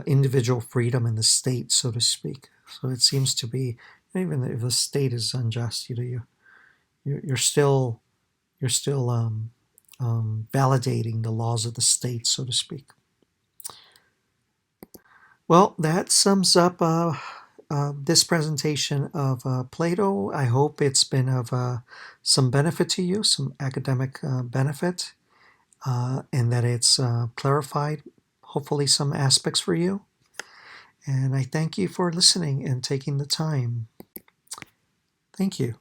individual freedom in the state, so to speak. So it seems to be, even if the state is unjust, you're still validating the laws of the state, so to speak. Well, that sums up this presentation of Plato. I hope it's been of some benefit to you, some academic benefit, and that it's clarified, hopefully, some aspects for you. And I thank you for listening and taking the time. Thank you.